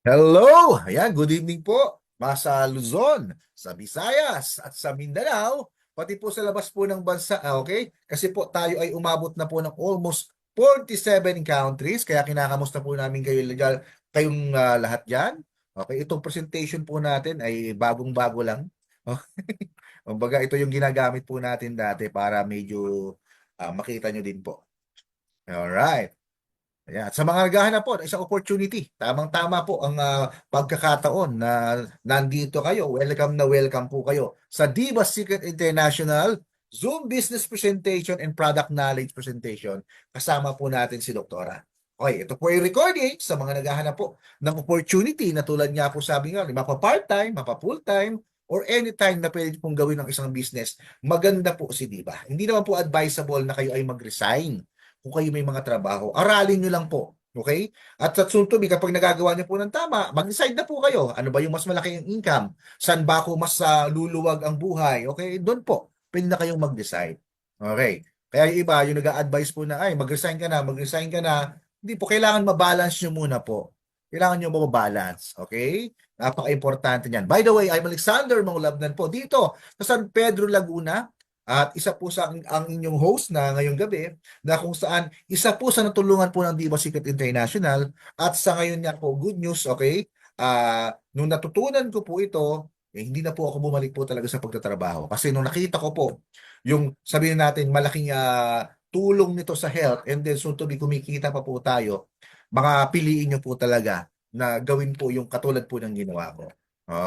Hello! Ayan, good evening po. Sa Luzon, sa Visayas, at sa Mindanao, pati po sa labas po ng bansa, okay? Kasi po tayo ay umabot na po ng almost 47 countries, kaya kinakamusta po namin kayo legal, kayong lahat dyan. Okay, itong presentation po natin ay bagong-bago lang. Kumbaga, ito yung ginagamit po natin dati para medyo makita nyo din po. Alright. Ayan. At sa mga naghahanap po ng isang opportunity, tamang-tama po ang pagkakataon na nandito kayo. Welcome na welcome po kayo sa Diva Secret International Zoom Business Presentation and Product Knowledge Presentation. Kasama po natin si Doktora. Okay, ito po yung recording sa mga naghahanap po ng opportunity na tulad nga po sabi nga, mapa part-time, mapa full-time, or anytime na pwede pong gawin ng isang business. Maganda po si Diva. Hindi naman po advisable na kayo ay mag-resign kung kayo may mga trabaho. Aralin nyo lang po. Okay? At sa soon to be, kapag nagagawa nyo po ng tama, mag-decide na po kayo. Ano ba yung mas malaki yung income? Saan ba ako mas luluwag ang buhay? Okay? Doon po. Pwede na kayong mag-decide. Okay? Kaya yung iba, yung nag-a-advise po na, ay, mag-resign ka na, mag-resign ka na. Hindi po, kailangan mabalance nyo muna po. Kailangan nyo mabalance. Okay? Napaka-importante niyan. By the way, I'm Alexander Maulabnan po dito sa San Pedro, Laguna. At isa po sa ang inyong host na ngayong gabi na kung saan isa po sa natulungan po ng Diva Secret International at sa ngayon niya po, good news, okay? Nung natutunan ko po ito, hindi na po ako bumalik po talaga sa pagtatrabaho. Kasi nung nakita ko po, yung sabihin natin malaking tulong nito sa health and then soon to be kumikita pa po tayo, mga piliin nyo po talaga na gawin po yung katulad po ng ginawa ko.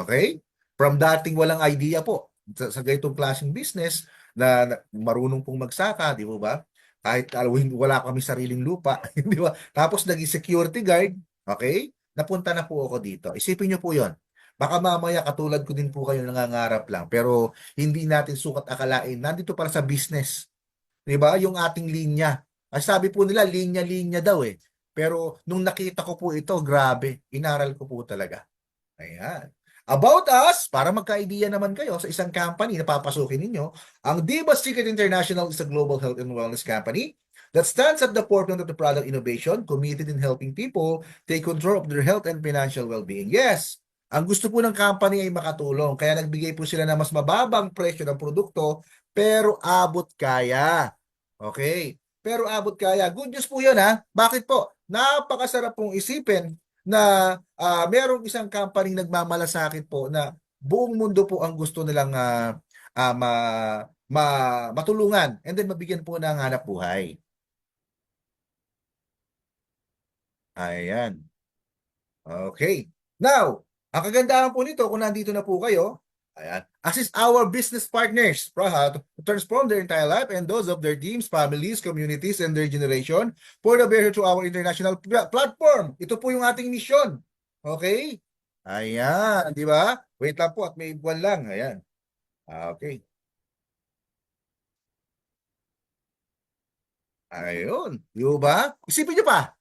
Okay? From dating walang idea po sa ganitong klaseng business, na marunong pong magsaka, di ba? Kahit wala kami sariling lupa, di ba? Tapos naging security guard, okay? Napunta na po ako dito. Isipin niyo po 'yon. Baka mamaya katulad ko din po kayo nangangarap lang, pero hindi natin sukat akalain. Nandito para sa business, di ba? Yung ating linya. Ay sabi po nila, linya-linya daw eh. Pero nung nakita ko po ito, grabe, inaral ko po talaga. Ayan. About us, para magka-idea naman kayo sa isang company na papasukin ninyo, ang Diva Secret International is a global health and wellness company that stands at the forefront of the product innovation, committed in helping people take control of their health and financial well-being. Yes, ang gusto po ng company ay makatulong, kaya nagbigay po sila ng mas mababang presyo ng produkto, pero abot kaya. Okay? Pero abot kaya. Good news po yun ha. Bakit po? Napakasarap pong isipin na merong isang company nagmamalasakit po na buong mundo po ang gusto nilang ah, ma, matulungan and then mabigyan po ng hanap buhay. Ayan. Okay. Now, ang kagandahan po nito kung nandito na po kayo, ayan, assist our business partners to transform their entire life and those of their teams, families, communities, and their generation for the better to our international platform. Ito po yung ating mission. Okay? Ayan, di ba? Wait lang po at may buwan lang. Ayan. Okay. Ayun. Di ba? Isipin nyo pa,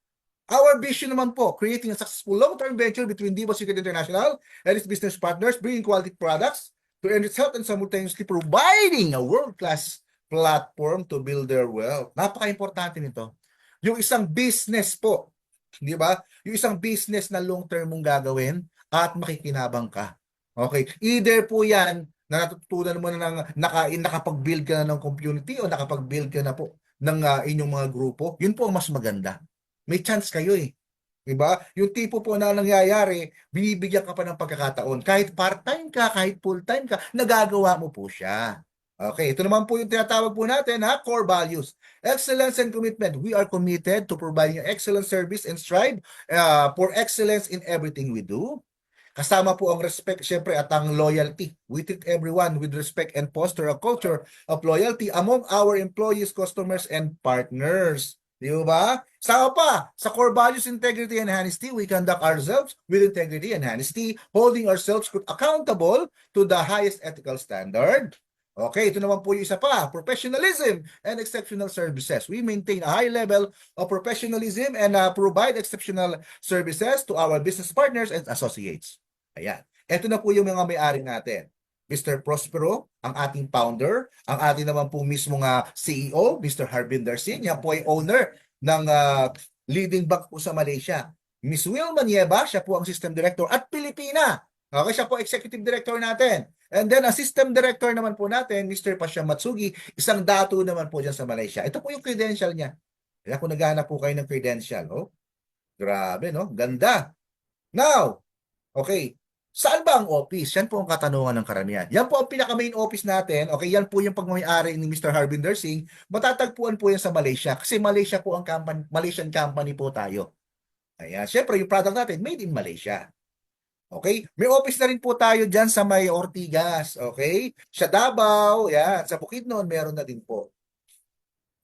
our vision naman po, creating a successful long-term venture between Diva Secret International and its business partners, bringing quality products to enrich health and simultaneously providing a world-class platform to build their wealth. Napaka-importante nito. Yung isang business po, di ba? Yung isang business na long-term mong gagawin at makikinabang ka. Okay? Either po yan na natutunan mo na nakapag-build ka na ng community o nakapag-build ka na po ng inyong mga grupo, yun po ang mas maganda. May chance kayo eh. Diba? Yung tipo po na nangyayari, binibigyan ka pa ng pagkakataon. Kahit part-time ka, kahit full-time ka, nagagawa mo po siya. Okay, ito naman po yung tinatawag po natin, ha? Core values. Excellence and commitment. We are committed to providing excellent service and strive for excellence in everything we do. Kasama po ang respect, syempre, at ang loyalty. We treat everyone with respect and foster a culture of loyalty among our employees, customers, and partners. Di ba? Sama pa, sa core values, integrity, and honesty, we conduct ourselves with integrity and honesty, holding ourselves accountable to the highest ethical standard. Okay, ito naman po yung isa pa, professionalism and exceptional services. We maintain a high level of professionalism and provide exceptional services to our business partners and associates. Ayan. Ito na po yung mga may-ari natin. Mr. Prospero, ang ating founder, ang ating naman po mismo nga CEO, Mr. Harbinder Singh, yan po ay owner ng leading bank po sa Malaysia. Miss Wilma Nieva, siya po ang System Director at Pilipina. Okay, siya po Executive Director natin. And then, ang System Director naman po natin, Mr. Pasha Matsugi, isang dato naman po dyan sa Malaysia. Ito po yung credential niya. Kaya kung naghahanap po kayo ng credential, oh, grabe, no? Ganda. Now, okay, saan ba ang office? Yan po ang katanungan ng karamihan. Yan po ang pinaka-main office natin. Okay, yan po yung pagmamayari ni Mr. Harbinder Singh. Matatagpuan po yan sa Malaysia kasi Malaysia po ang company, Malaysian company po tayo. Ayan, syempre yung product natin made in Malaysia. Okay? May office na rin po tayo dyan sa may Ortigas. Okay? Sa Davao, yan. Sa Bukidnon, meron na din po.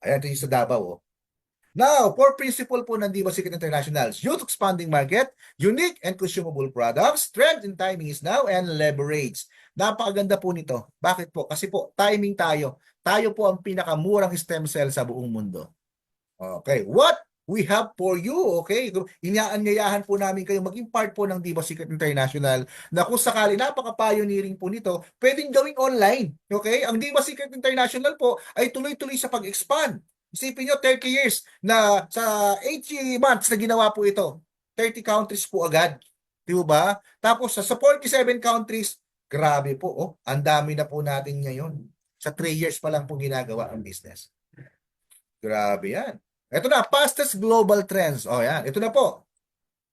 Ayan, ito yung sa Davao. Oh. Now, core principle po ng Diva Secret International's youth expanding market, unique and consumable products, trend and timing is now, and leverage. Napakaganda po nito. Bakit po? Kasi po, timing tayo. Tayo po ang pinakamurang stem cell sa buong mundo. Okay, what we have for you, okay? Inaanyayahan po namin kayo maging part po ng Diva Secret International na kung sakali napaka-pioneering po nito, pwedeng gawing online, okay? Ang Diva Secret International po ay tuloy-tuloy sa pag-expand. Isipin nyo, 30 years na sa 80 months na ginawa po ito. 30 countries po agad. Di ba? Tapos sa 47 countries, grabe po, oh, ang dami na po natin ngayon. Sa 3 years pa lang po ginagawa ang business. Grabe yan. Ito na, fastest global trends. O yan, ito na po.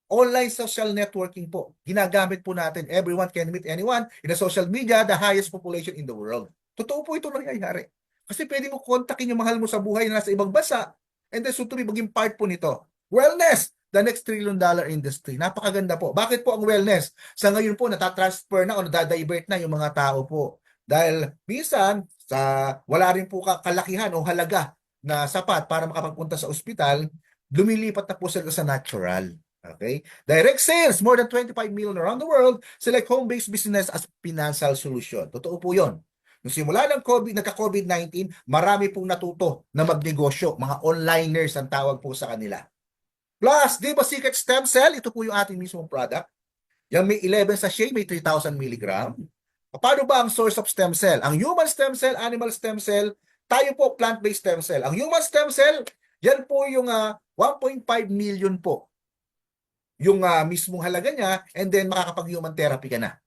Online social networking po. Ginagamit po natin. Everyone can meet anyone in the social media, the highest population in the world. Totoo po ito nangyayari. Kasi pwede mo kontakin yung mahal mo sa buhay na nasa ibang bansa and then sutuloy maging part po nito. Wellness, the next $1 trillion industry. Napakaganda po. Bakit po ang wellness? Sa ngayon po, natatransfer na o nadadivert na yung mga tao po. Dahil minsan, wala rin po kalakihan o halaga na sapat para makapagpunta sa ospital, lumilipat na po sila sa natural. Okay? Direct sales, more than 25 million around the world, select home-based business as financial solution. Totoo po yun. Nung simula ng nagka-COVID-19, marami pong natuto na magnegosyo. Mga onliners ang tawag po sa kanila. Plus, Diva Secret Stem Cell, ito po yung ating mismong product. Yung may 11 sachet, may 3,000 mg. Paano ba ang source of stem cell? Ang human stem cell, animal stem cell, tayo po plant-based stem cell. Ang human stem cell, yan po yung 1.5 million po. Yung mismong halaga niya, and then makakapag-human therapy ka na.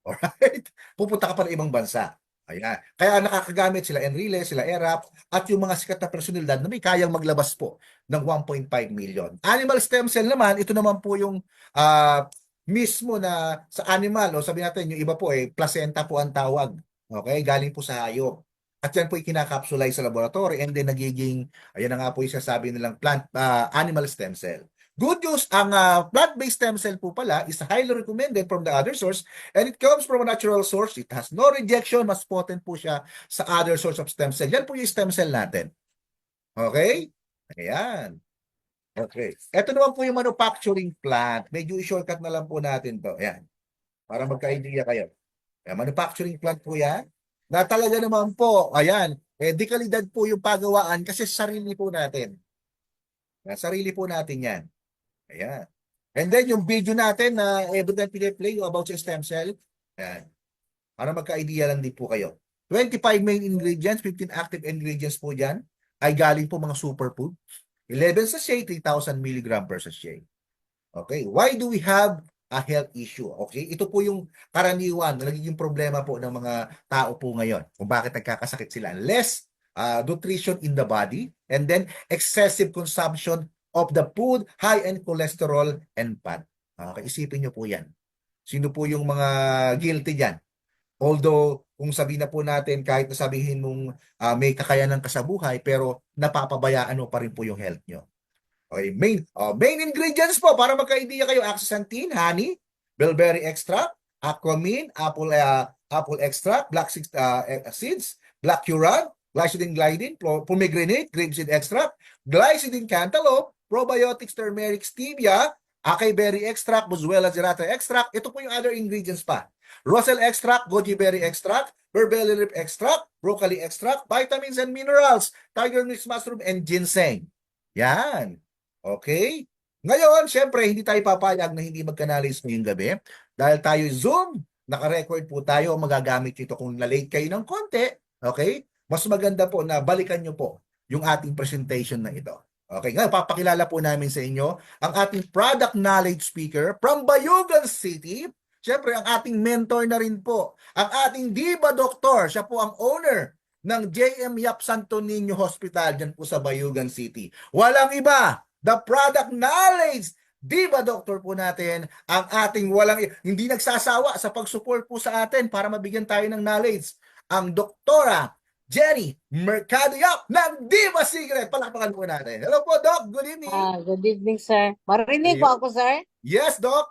Alright? Pupunta ka pa ng ibang bansa. Ayan. Kaya nakakagamit sila Enrile, sila ERAP, at yung mga sikat na personalidad na may kayang maglabas po ng 1.5 million. Animal stem cell naman, ito naman po yung mismo na sa animal, o sabi natin, yung iba po placenta po ang tawag. Okay? Galing po sa hayop. At yan po kinakapsulize sa laboratory and then nagiging, ayan na nga po yung sasabi nilang animal stem cell. Good news, ang plant-based stem cell po pala is highly recommended from the other source and it comes from a natural source. It has no rejection, mas potent po siya sa other source of stem cell. Yan po yung stem cell natin. Okay? Ayan. Okay. Ito naman po yung manufacturing plant. Medyo i-shortcut na lang po natin to. Ayan. Para magka-idea kayo. Ayan, manufacturing plant po yan. Na talaga naman po, ayan, di kalidad po yung pagawaan kasi sarili po natin. Sarili po natin yan. Ayan. And then yung video natin na evident play about sa stem cell. Ayan. Para magka-idea lang din po kayo. 25 main ingredients, 15 active ingredients po dyan ay galing po mga superfood. 11 sachet, 3,000 mg per sachet. Okay. Why do we have a health issue? Okay. Ito po yung karaniwan na nagiging problema po ng mga tao po ngayon. Kung bakit nagkakasakit sila. Less nutrition in the body and then excessive consumption of the food, high in cholesterol and fat. Okay, isipin nyo po yan. Sino po yung mga guilty dyan? Although, kung sabihin na po natin, kahit na sabihin mong may kakayanan ka sa buhay, pero napapabayaan mo pa rin po yung health nyo. Okay, main ingredients po, para magka-idea kayo, astaxanthin, honey, bilberry extract, aquamine, apple extract, black seeds, black currant, glycidine glycine, pomegranate, grapeseed extract, glycidine cantaloupe, probiotics, turmeric, stevia, acai berry extract, boswellia gyrata extract. Ito po yung other ingredients pa. Roselle extract, goji berry extract, berbelly leaf extract, broccoli extract, vitamins and minerals, tiger mix mushroom, and ginseng. Yan. Okay? Ngayon, syempre, hindi tayo papayag na hindi magkanalis ngayong gabi. Dahil tayo Zoom, naka-record po tayo, magagamit ito kung na-late kayo ng konti. Okay? Mas maganda po na balikan nyo po yung ating presentation na ito. Okay, ngayon papakilala po namin sa inyo ang ating product knowledge speaker from Bayugan City. Siyempre, ang ating mentor na rin po, ang ating Diba Doktor. Siya po ang owner ng JM Yap Santo Niño Hospital dyan po sa Bayugan City. Walang iba, the product knowledge Diba Doktor po natin, ang ating hindi nagsasawa sa pag-support po sa atin para mabigyan tayo ng knowledge. Ang Doktora Jenny Mercado Yap ng Diva Secret. Palakpakan po natin. Hello po, Doc. Good evening. Good evening, sir. Marinig po Ayun. ako, sir? Yes, Doc.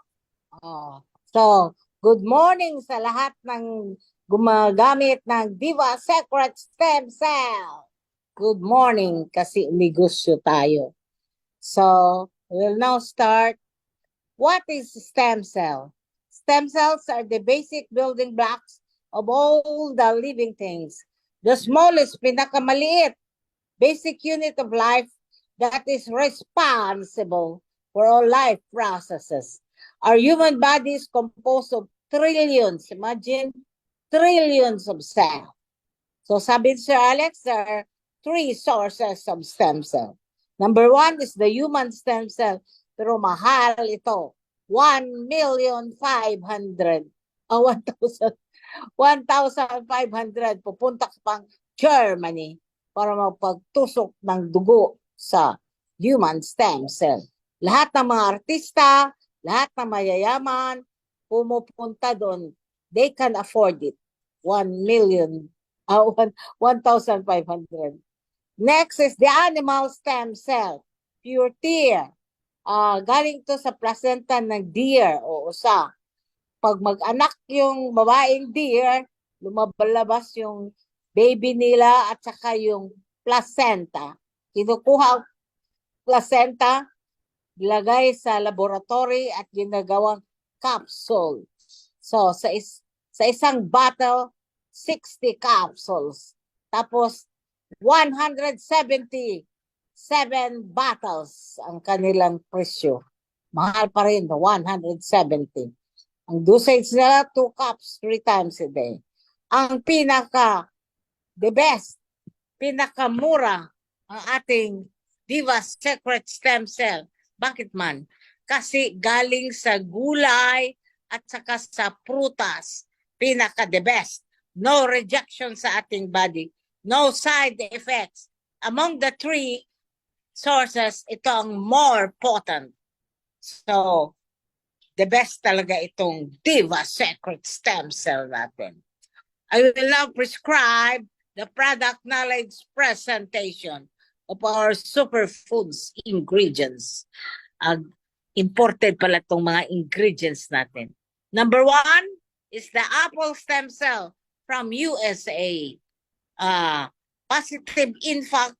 So, good morning sa lahat ng gumagamit ng Diva Secret Stem Cell. Good morning kasi negosyo tayo. So, we'll now start. What is stem cell? Stem cells are the basic building blocks of all the living things. The smallest, pinakamaliit, basic unit of life that is responsible for all life processes. Our human body is composed of trillions, imagine, trillions of cells. So sabi ni Sir Alex, there are 3 sources of stem cell. Number 1 is the human stem cell, pero mahal ito. 1,500,000. 1,500 pupunta ka pang Germany para magpagtusok ng dugo sa human stem cell. Lahat ng mga artista, lahat ng mayayaman, pumupunta doon. They can afford it. 1,500,000. Next is the animal stem cell. Pure tear. Galing to sa placenta ng deer o usa. Pag mag-anak yung babaeng deer, lumabalabas yung baby nila at saka yung placenta. Kinukuha ang placenta, ilagay sa laboratory at ginagawang capsule. So, sa isang bottle, 60 capsules. Tapos, 177 bottles ang kanilang presyo. Mahal pa rin, 170. Ang dosage nila, 2 cups, 3 times a day. Ang the best, pinakamura, ang ating Diva Secret Stem Cell. Bakit man? Kasi galing sa gulay at saka sa prutas. The best. No rejection sa ating body. No side effects. Among the 3 sources, ito ang more potent. So, the best talaga itong Diva Secret Stem Cell natin. I will now prescribe the product knowledge presentation of our superfoods ingredients. Imported pala itong mga ingredients natin. Number 1 is the apple stem cell from USA. Positive impact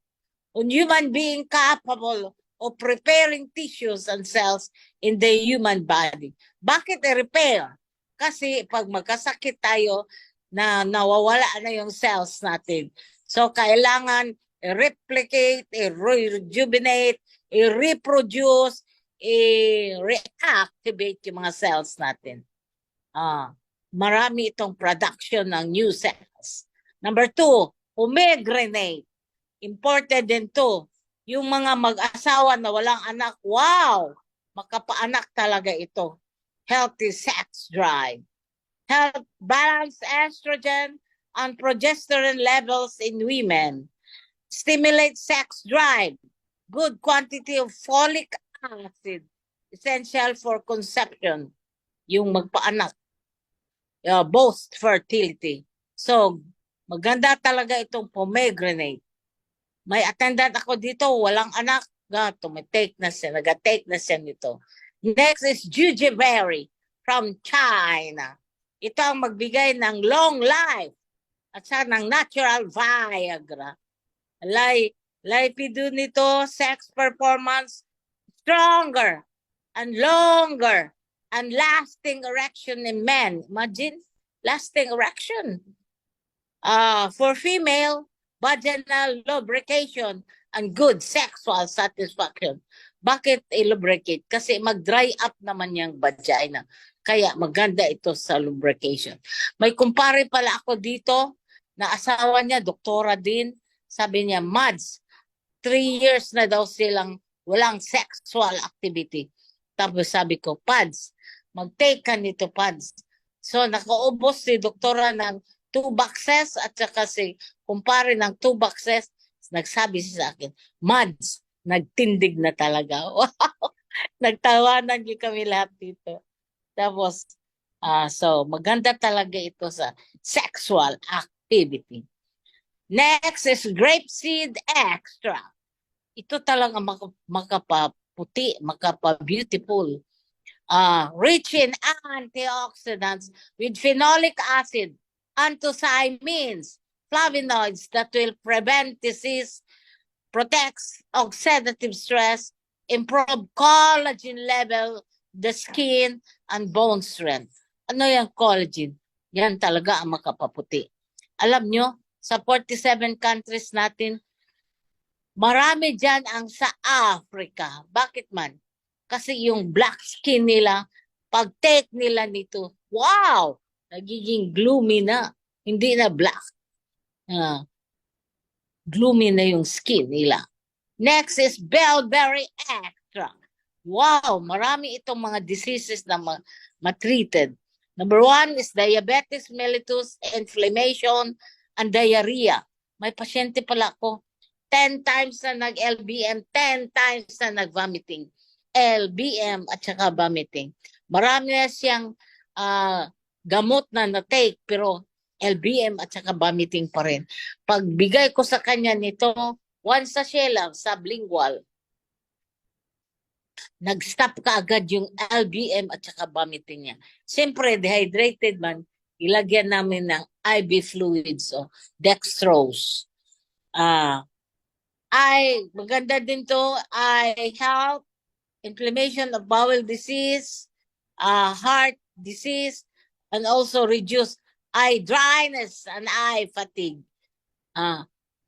on human being capable of preparing tissues and cells in the human body. Bakit i-repair? Kasi pag magkasakit tayo, na nawawala na yung cells natin. So, kailangan i-replicate, i-rejuvenate, i-reproduce, i-reactivate yung mga cells natin. Marami itong production ng new cells. Number 2, pomegranate. Imported din to. Yung mga mag-asawa na walang anak, wow! Makapaanak talaga ito. Healthy sex drive. Help balance estrogen and progesterone levels in women. Stimulate sex drive. Good quantity of folic acid. Essential for conception. Yung magpaanak. Boost fertility. So, maganda talaga itong pomegranate. May attendant ako dito, walang anak. Tumitake na siya, nag-take na siya nito. Next is jujuberry from China. Ito ang magbigay ng long life at saka ng natural Viagra. Lipido nito, sex performance, stronger and longer and lasting erection in men. Imagine, lasting erection. For female, vaginal lubrication and good sexual satisfaction. Bakit i-lubricate? Kasi mag-dry up naman yung vagina. Kaya maganda ito sa lubrication. May kumpare pala ako dito na asawa niya, doktora din. Sabi niya, Mads, 3 years na daw silang walang sexual activity. Tapos sabi ko, Pads, mag-take ka nito, Pads. So, nakaubos si doktora ng 2 boxes at saka si kumpare ng 2 boxes. Nagsabi siya sa akin, Mads, nagtindig na talaga. Wow! Nagtawanan yung kami lahat dito. Tapos, so maganda talaga ito sa sexual activity. Next is grapeseed extra. Ito talaga makapaputi, makapabeautiful. Rich in antioxidants with phenolic acid, anthocyanins, flavonoids that will prevent disease, protects oxidative stress, improve collagen level, the skin, and bone strength. Ano yung collagen? Yan talaga ang makapaputi. Alam nyo, sa 47 countries natin, marami dyan ang sa Africa. Bakit man? Kasi yung black skin nila, pag-take nila nito, wow! Nagiging gloomy na. Hindi na black. Gloomy na yung skin nila. Next is Bellberry Extra. Wow! Marami itong mga diseases na matreated. Number 1 is diabetes mellitus, inflammation, and diarrhea. May pasyente pala ako. 10 times na nag-LBM, 10 times na nag-vomiting. LBM at saka vomiting. Marami na siyang gamot na na-take pero LBM at saka vomiting pa rin. Pagbigay ko sa kanya nito, once sa lang, sublingual, nag-stop ka agad yung LBM at saka vomiting niya. Siyempre, dehydrated man, ilagyan namin ng IV fluids o dextrose. Maganda din to, help inflammation of bowel disease, heart disease, and also reduce eye dryness and eye fatigue.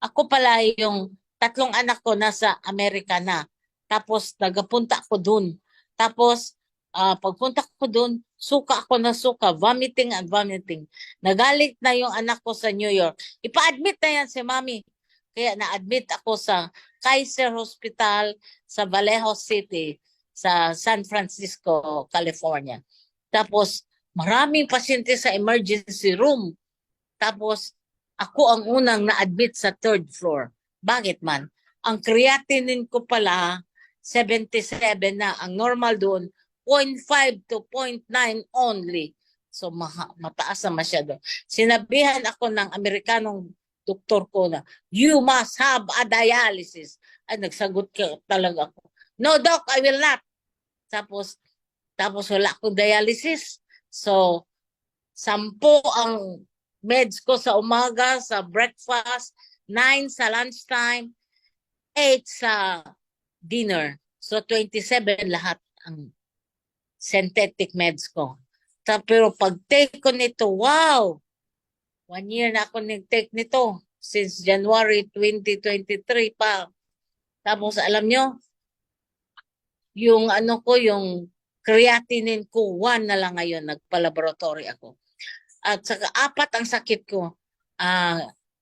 Ako pala yung 3 anak ko nasa Amerika na. Tapos nagapunta ako dun. Tapos pagpunta ko dun, suka ako na suka, vomiting and vomiting. Nagalit na yung anak ko sa New York. Ipa-admit na yan si Mami. Kaya na-admit ako sa Kaiser Hospital sa Vallejo City sa San Francisco, California. Tapos maraming pasyente sa emergency room. Tapos ako ang unang na-admit sa 3rd floor. Bakit man? Ang creatinine ko pala 77 na. Ang normal doon 0.5 to 0.9 only. So mataas na masyado. Sinabihan ako ng Amerikanong doktor ko na, you must have a dialysis. Ay, nagsagot ka talaga ako. No, doc, I will not. Tapos wala akong dialysis. So, 10 ang meds ko sa umaga, sa breakfast, 9 sa lunchtime, 8 sa dinner. So, 27 lahat ang synthetic meds ko. Pero pag-take ko nito, wow! 1 year na ako nag-take nito. Since January 2023 pa. Tapos alam nyo, yung yung creatinine ko, 1 na lang ngayon. Nagpa-laboratory ako. At saka 4 ang sakit ko.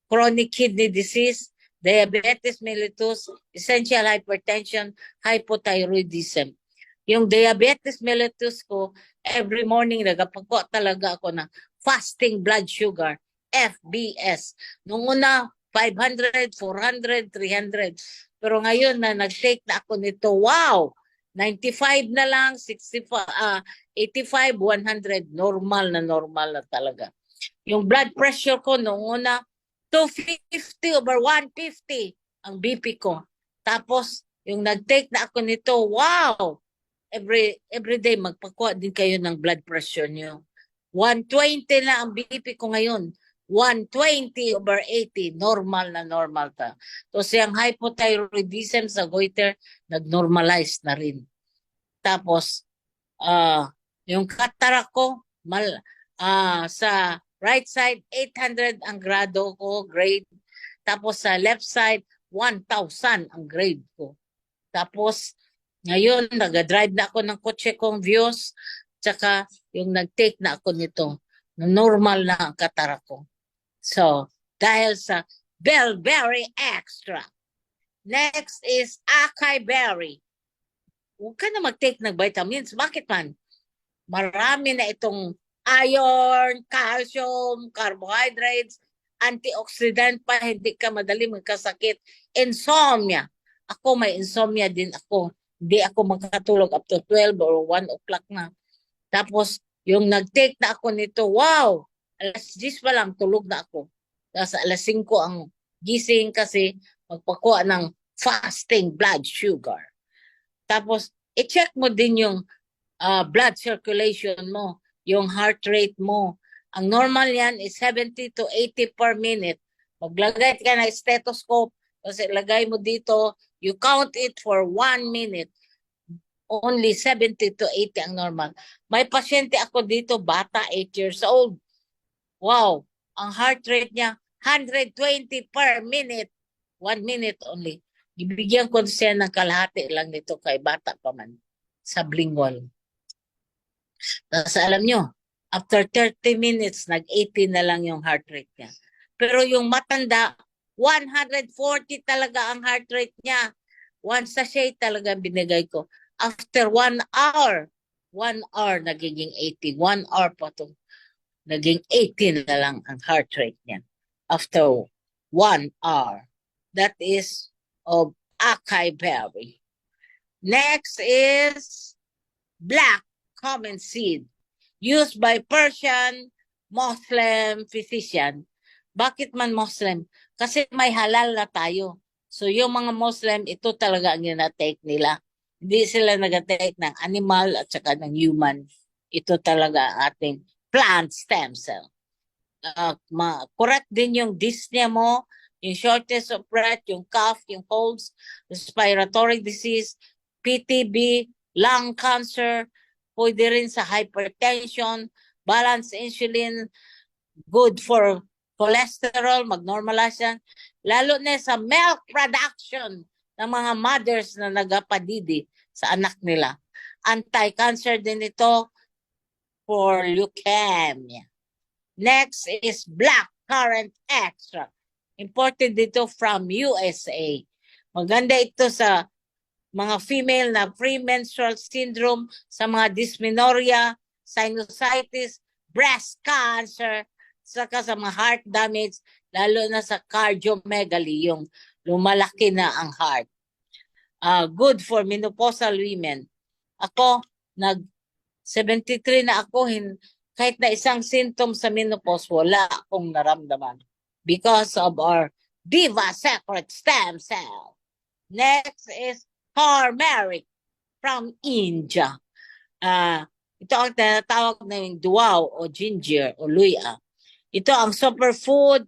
Chronic kidney disease, diabetes mellitus, essential hypertension, hypothyroidism. Yung diabetes mellitus ko, every morning nagapagko talaga ako ng fasting blood sugar, FBS. Noong una, 500, 400, 300. Pero ngayon na nag-take na ako nito, wow! 95 na lang, 65, 85, 100. Normal na talaga. Yung blood pressure ko noong una, 250 over 150 ang BP ko. Tapos, yung nag-take na ako nito, wow! Every day, magpakuha din kayo ng blood pressure nyo. 120 na ang BP ko ngayon. 120 over 80, normal na normal ta. So siyang hypothyroidism sa goiter, nag-normalize na rin. Tapos, yung cataract ko, sa right side, 800 ang grado ko, grade. Tapos sa left side, 1,000 ang grade ko. Tapos, ngayon, nag-drive na ako ng kotse kong Vios, tsaka yung nag-take na ako nito, normal na ang cataract ko. So, dahil sa Bellberry Extra. Next is acai berry. Huwag ka na mag-take ng vitamins. Bakit man? Marami na itong iron, calcium, carbohydrates, antioxidant pa, hindi ka madali magkasakit. Insomnia. Ako may insomnia din ako. Hindi ako makakatulog up to 12 or 1 o'clock na. Tapos, yung nag-take na ako nito, wow! Alas 10 pa lang, tulog na ako. Tapos alas 5 ang gising kasi magpakuha ng fasting blood sugar. Tapos, i-check mo din yung blood circulation mo, yung heart rate mo. Ang normal yan is 70 to 80 per minute. Maglagay ka ng stethoscope, kasi ilagay mo dito, you count it for 1 minute. Only 70 to 80 ang normal. May pasyente ako dito, bata, 8 years old. Wow, ang heart rate niya, 120 per minute. 1 minute only. Ibigyan ko siya ng kalahati lang nito kay bata pa man. Sublingual. Tapos alam nyo, after 30 minutes, nag-80 na lang yung heart rate niya. Pero yung matanda, 140 talaga ang heart rate niya. One sachet talaga binigay ko. After 1 hour, 1 hour nagiging 80. 1 hour pa to. Naging 80 na lang ang heart rate niya. After 1 hour. That is of acai berry. Next is black common seed used by Persian Muslim physician. Bakit man Muslim? Kasi may halal na tayo. So yung mga Muslim, ito talaga ang ginatake nila. Hindi sila nag-take ng animal at saka ng human. Ito talaga ang ating plant stem cell. Correct din yung dyspnea mo, yung shortness of breath, yung cough, yung colds, respiratory disease, PTB, lung cancer, pwede rin sa hypertension, balance insulin, good for cholesterol, mag-normalize yan. Lalo na sa milk production ng mga mothers na nagapadidi sa anak nila. Anti-cancer din ito for leukemia. Next is black currant extract. Imported dito from USA. Maganda ito sa mga female na premenstrual syndrome, sa mga dysmenorrhea, sinusitis, breast cancer, saka sa mga heart damage, lalo na sa cardiomegaly, yung lumalaki na ang heart. Good for menopausal women. Ako, 73 na ako, kahit na isang symptom sa menopause, wala akong naramdaman because of our Diva Secret Stem Cell. Next is turmeric from India. Ito ang tinatawag na yung duwaw o ginger o luya. Ito ang superfood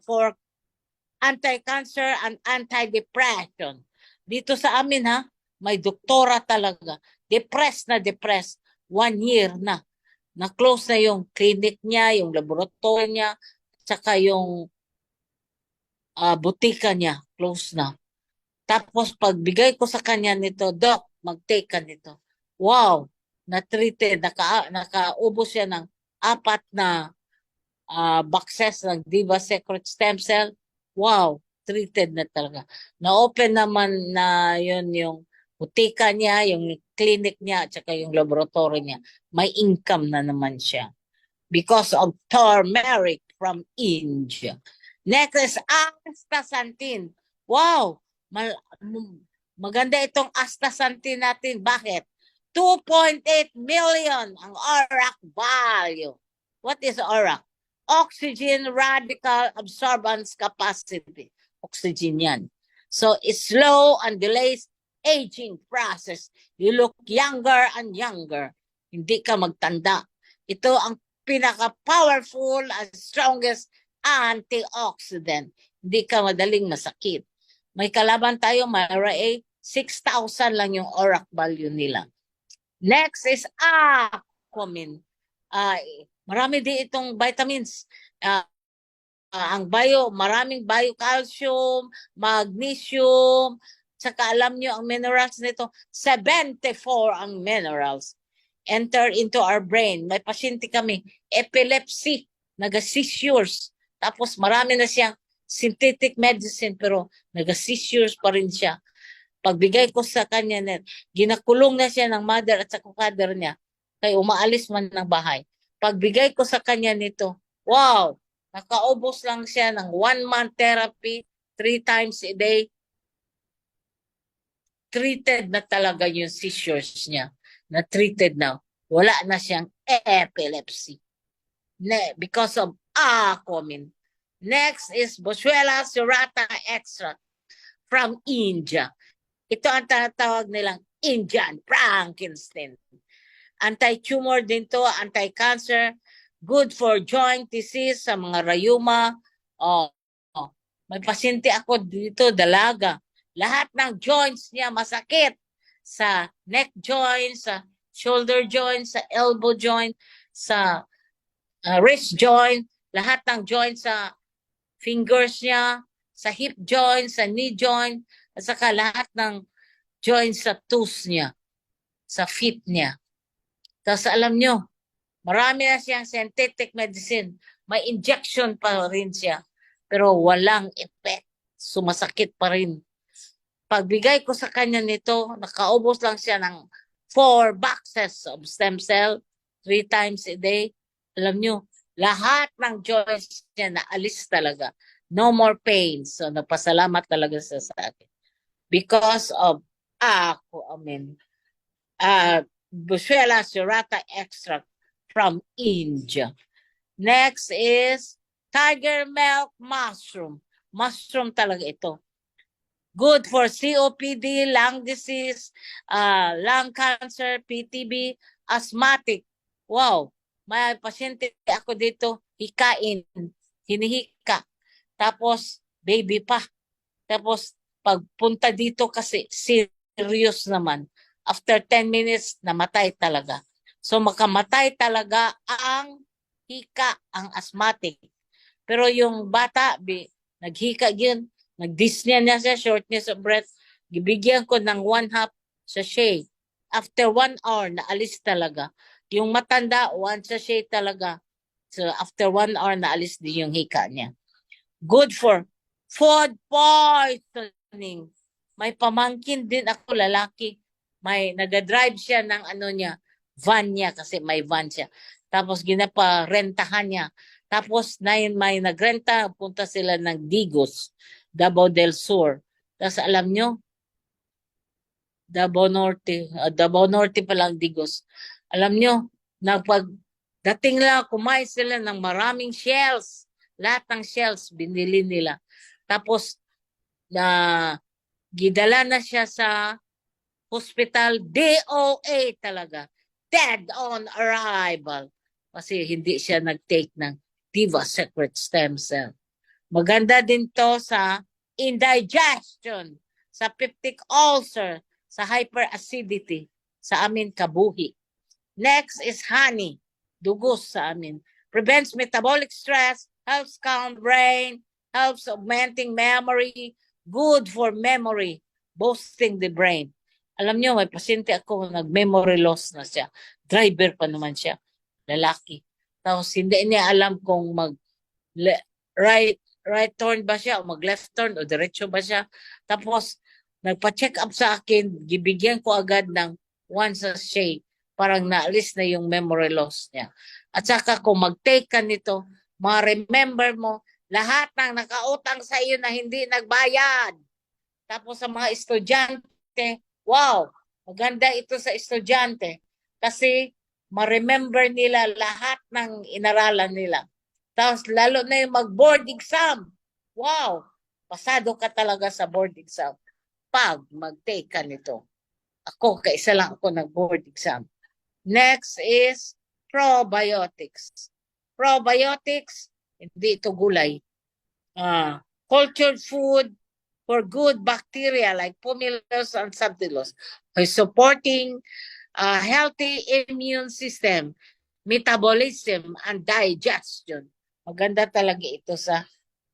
for anti-cancer and anti-depression. Dito sa amin may doktora talaga. Depressed. 1 year na. Na-close na yung clinic niya, yung laboratory niya, tsaka yung butika niya. Close na. Tapos pagbigay ko sa kanya nito, Doc, mag-take ka nito. Wow! Na-treated. Nakaubos siya ng 4 na boxes ng Diva Secret Stem Cell. Wow! Treated na talaga. Na-open naman na yun yung butika niya, yung clinic niya, at saka yung laboratory niya. May income na naman siya. Because of turmeric from India. Next is astaxanthin. Wow! Maganda itong astaxanthin natin. Bakit? 2.8 million ang ORAC value. What is ORAC? Oxygen radical absorbance capacity. Oxygen yan. So, it's slow and delays aging process. You look younger and younger. Hindi ka magtanda. Ito ang pinaka-powerful and strongest antioxidant. Hindi ka madaling masakit. May kalaban tayo, mayroon 6,000 lang yung ORAC value nila. Next is Aquamin. Marami din itong vitamins. Maraming biocalcium, magnesium, saka alam nyo ang minerals nito, 74 ang minerals enter into our brain. May pasyente kami, epilepsy, naga-seizures, tapos marami na siyang synthetic medicine pero nag-seizures pa rin siya. Pagbigay ko sa kanya net, ginakulong na siya ng mother at sa father niya kaya umaalis man ng bahay. Pagbigay ko sa kanya nito, wow, nakaubos lang siya ng 1 month therapy, 3 times a day. Treated na talaga yung seizures niya. Na-treated na. Wala na siyang epilepsy. Because of Aquamin. Next is Boswellia serrata extract from India. Ito ang tinatawag nilang Indian Frankenstein. Anti-tumor din to, anti-cancer, good for joint disease sa mga rayuma. May pasyente ako dito, dalaga. Lahat ng joints niya masakit. Sa neck joint, sa shoulder joint, sa elbow joint, sa wrist joint, lahat ng joints sa fingers niya, sa hip joint, sa knee joint, at saka lahat ng joints sa toes niya, sa feet niya. Tapos alam nyo, marami na siyang synthetic medicine. May injection pa rin siya. Pero walang effect. Sumasakit pa rin. Pagbigay ko sa kanya nito, nakaubos lang siya ng 4 boxes of stem cell 3 times a day. Alam nyo, lahat ng joints niya naalis talaga. No more pain. So, nagpasalamat talaga siya sa akin. Because of, Boswellia serrata extract from India. Next is tiger milk mushroom. Mushroom talaga ito. Good for COPD, lung disease, lung cancer, PTB, asthmatic. Wow, may pasyente ako dito, hikain, hinihika. Tapos, baby pa. Tapos, pagpunta dito kasi serious naman. After 10 minutes, namatay talaga. So, makamatay talaga ang hika, ang asthmatic. Pero yung bata, naghika yun, nag-dyspnea na siya, shortness of breath. Gibigyan ko ng 1/2 sachet. After 1 hour, naalis talaga. Yung matanda, 1 sachet talaga. So, after 1 hour, naalis din yung hika niya. Good for food poisoning. May pamangkin din ako, lalaki. May nagadrive siya ng van niya kasi may van siya. Tapos ginapa-rentahan niya. Tapos may nagrenta, punta sila ng Digos, Davao del Sur. Tapos alam nyo, Davao Norte pa lang Digos. Alam nyo, pagdating lang, kumain sila ng maraming shells. Lahat ng shells, binili nila. Tapos, gidala na siya sa hospital, DOA talaga. Dead on arrival. Kasi hindi siya nag-take ng Diva Secret Stem Cell. Maganda din to sa indigestion, sa peptic ulcer, sa hyperacidity, sa amin kabuhi. Next is honey, dugos sa amin. Prevents metabolic stress, helps calm brain, helps augmenting memory, good for memory, boosting the brain. Alam nyo, may pasyente ako, nag-memory loss na siya. Driver pa naman siya, lalaki. Tapos hindi niya alam kung right turn ba siya o mag-left turn o diretso ba siya. Tapos nagpa-check up sa akin, gibigyan ko agad ng 1 sachet. Parang naalis na yung memory loss niya. At saka kung mag-take ka nito, ma-remember mo lahat ng nakautang sa iyo na hindi nagbayad. Tapos sa mga estudyante, wow, maganda ito sa estudyante kasi ma-remember nila lahat ng inaralan nila. Tapos lalo na yung mag-board exam. Wow, pasado ka talaga sa board exam pag mag-take ka nito. Ako, kaisa lang ako nag-board exam. Next is probiotics. Probiotics, hindi ito gulay. Cultured food for good bacteria like Pumilus and Subtilis, supporting healthy immune system, metabolism, and digestion. Maganda talaga ito sa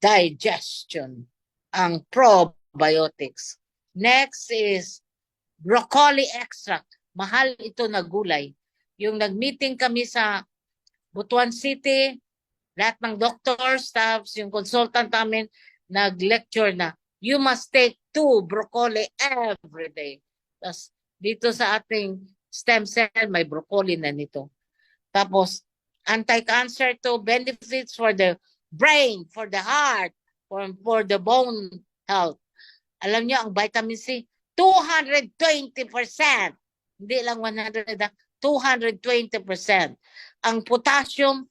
digestion, ang probiotics. Next is broccoli extract. Mahal ito na gulay. Yung nag-meeting kami sa Butuan City, lahat ng doctor, staffs, yung consultant namin, nag-lecture na you must take 2 broccoli every day. Tapos dito sa ating stem cell, may broccoli na nito. Tapos, anti-cancer to benefits for the brain, for the heart, for the bone health. Alam niyo, ang vitamin C, 220%. Hindi lang 100, 220%. Ang potassium,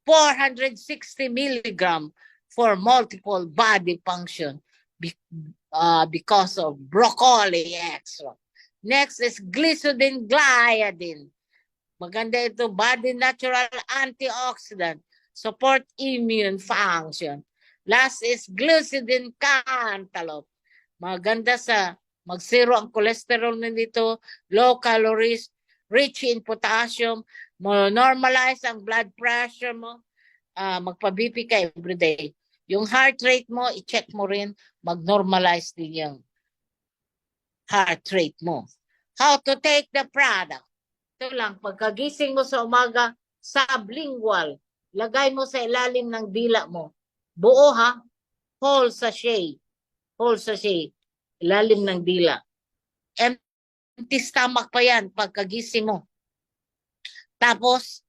460 milligram for multiple body function because of broccoli extra. Next is glycine gliadin. Maganda ito, body natural antioxidant, support immune function. Last is glucidin cantaloupe. Maganda sa mag-zero ang cholesterol nito, low calories, rich in potassium, normalize ang blood pressure mo, magpa-BP ka everyday. Yung heart rate mo, i-check mo rin, mag-normalize din yung heart rate mo. How to take the product? Ito lang, pagkagising mo sa umaga, sublingual, lagay mo sa ilalim ng dila mo. Buo ha, whole sachet, ilalim ng dila. Empty stomach pa yan pagkagising mo. Tapos,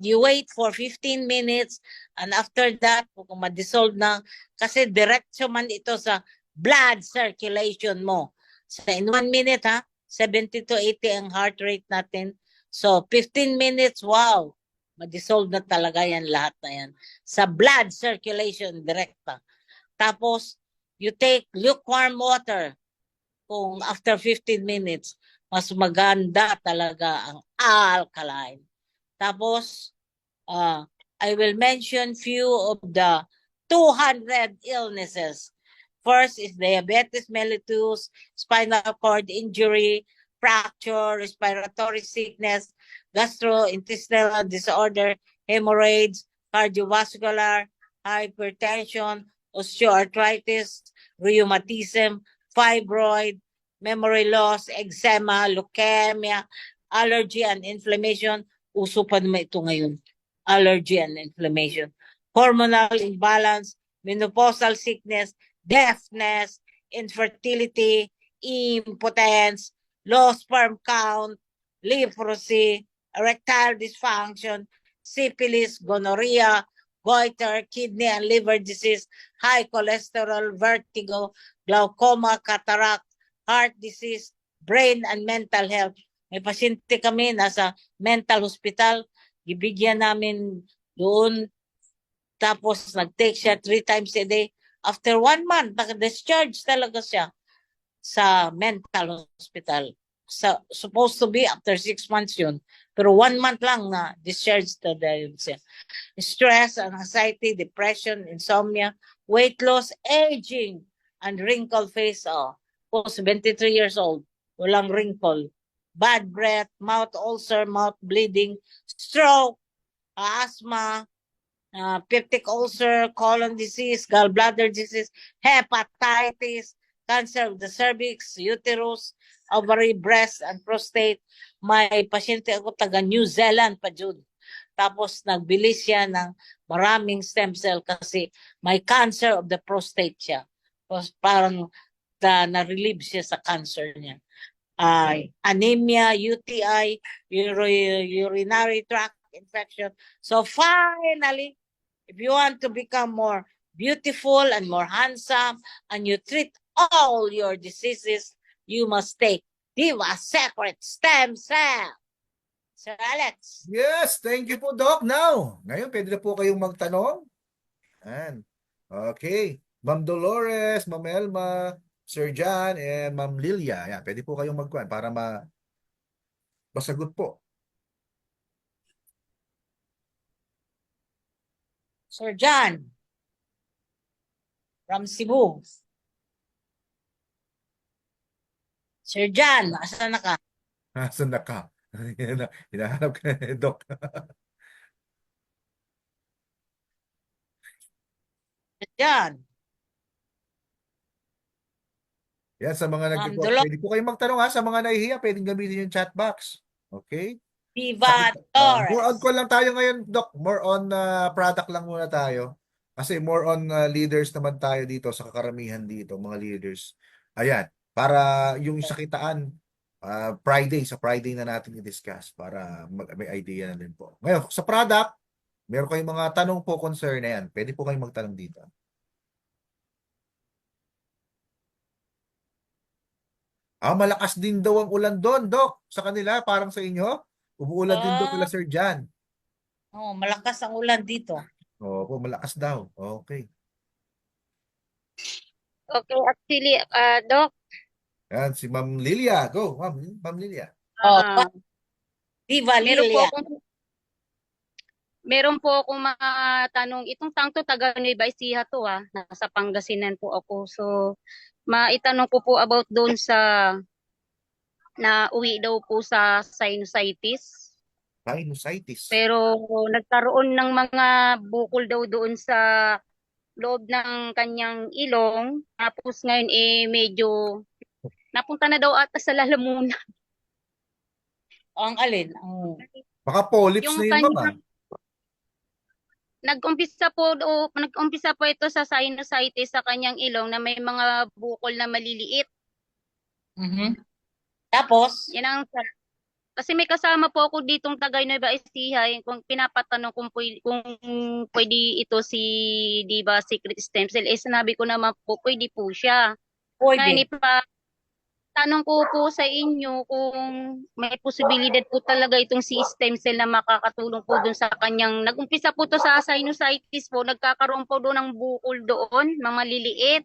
you wait for 15 minutes and after that, kung ma-dissolve na, kasi diretso man ito sa blood circulation mo. So, in 1 minute ha, 70 to 80 ang heart rate natin. So, 15 minutes, wow, ma-dissolve na talaga yan lahat na yan. Sa blood circulation, direkta. Tapos, you take lukewarm water. Kung after 15 minutes, mas maganda talaga ang alkaline. Tapos, I will mention few of the 200 illnesses. First is diabetes mellitus, spinal cord injury, fracture, respiratory sickness, gastrointestinal disorder, hemorrhoids, cardiovascular, hypertension, osteoarthritis, rheumatism, fibroid, memory loss, eczema, leukemia, allergy and inflammation. Uso pa naman ito ngayon. Allergy and inflammation. Hormonal imbalance, menopausal sickness, deafness, infertility, impotence, low sperm count, leprosy, erectile dysfunction, syphilis, gonorrhea, goiter, kidney and liver disease, high cholesterol, vertigo, glaucoma, cataract, heart disease, brain and mental health. May pasyente kami nasa mental hospital, ibigyan namin doon, tapos nag-take siya 3 times a day. After 1 month, naka-discharge talaga siya sa mental hospital. Supposed to be after 6 months yun. Pero 1 month lang na discharge talaga siya. Stress, anxiety, depression, insomnia, weight loss, aging, and wrinkle face. Po, 73 years old, walang wrinkle. Bad breath, mouth ulcer, mouth bleeding, stroke, asthma, peptic ulcer, colon disease, gallbladder disease, hepatitis, cancer of the cervix, uterus, ovary, breast, and prostate. May pasyente ako taga New Zealand pa Jude. Tapos nagbili siya ng maraming stem cell kasi may cancer of the prostate siya. Tapos parang na-relieve siya sa cancer niya. Anemia, UTI, urinary tract infection. So finally, if you want to become more beautiful and more handsome and you treat all your diseases, you must take Diva Secret Stem Cell. Sir Alex. Yes, thank you po, Doc. Now, ngayon pwede na po kayong magtanong. Ayan. Okay. Ma'am Dolores, Ma'am Elma, Sir John, and Ma'am Lilia. Ayan, pwede po kayong magkuhan para masagot po. Sir John from Cebu. Sir John, asan na ka? Nasaan na ka? Hinahanap ka na, Doc. Sir John. Yan, sa mga Ma'am nag-report, Dolores. pwede po kayong magtanong ha. Sa mga nahihiya, pwedeng gamitin yung chat box. Okay? Diva More on Torres. call lang tayo ngayon, Doc. More on product lang muna tayo. Kasi more on leaders naman tayo dito sa kakaramihan dito, mga leaders. Ayan, para yung sa kitaan, sa Friday na natin i-discuss para may idea na din po. Ngayon, sa product, meron kayong mga tanong po concern na yan. Pwede po kayong magtanong dito. Malakas din daw ang ulan doon, Doc. Sa kanila, parang sa inyo. Umuulan din daw kila Ah, Sir Jan. malakas ang ulan dito. Opo, malakas daw. Okay. Okay, actually, Doc, Yan, si Ma'am Lilia. Go, Ma'am Lilia. ah, Viva meron po Lilia. akong mga tanong. Itong tangto taga Nueva Ecija to, nasa Pangasinan po ako. So, maitanong ko po about doon sa na uwi daw po sa sinusitis. Sinusitis. Pero nagkaroon ng mga bukol daw doon sa loob ng kanyang ilong. Tapos ngayon medyo napunta na daw ata sa lalamunan. Ang alin? Baka polyps Yung na yun, kanyang Ma'am. nag-umpisa po ito sa sinusitis sa kanyang ilong na may mga bukol na maliliit. Mhm. Tapos, Yan ang kasi may kasama po ako ditong taga Nueva Ecija, kung pinapatanong kung pwede ito si Diva Secret Stem Cell, sinabi ko naman po pwede po siya. Ngayon, pwede. tanong ko po sa inyo kung may posibilidad po talaga itong si stem cell na makakatulong po dun sa kanyang, nag-umpisa po to sa sinusitis po, nagkakaroon po doon ng bukol doon, mga maliliit.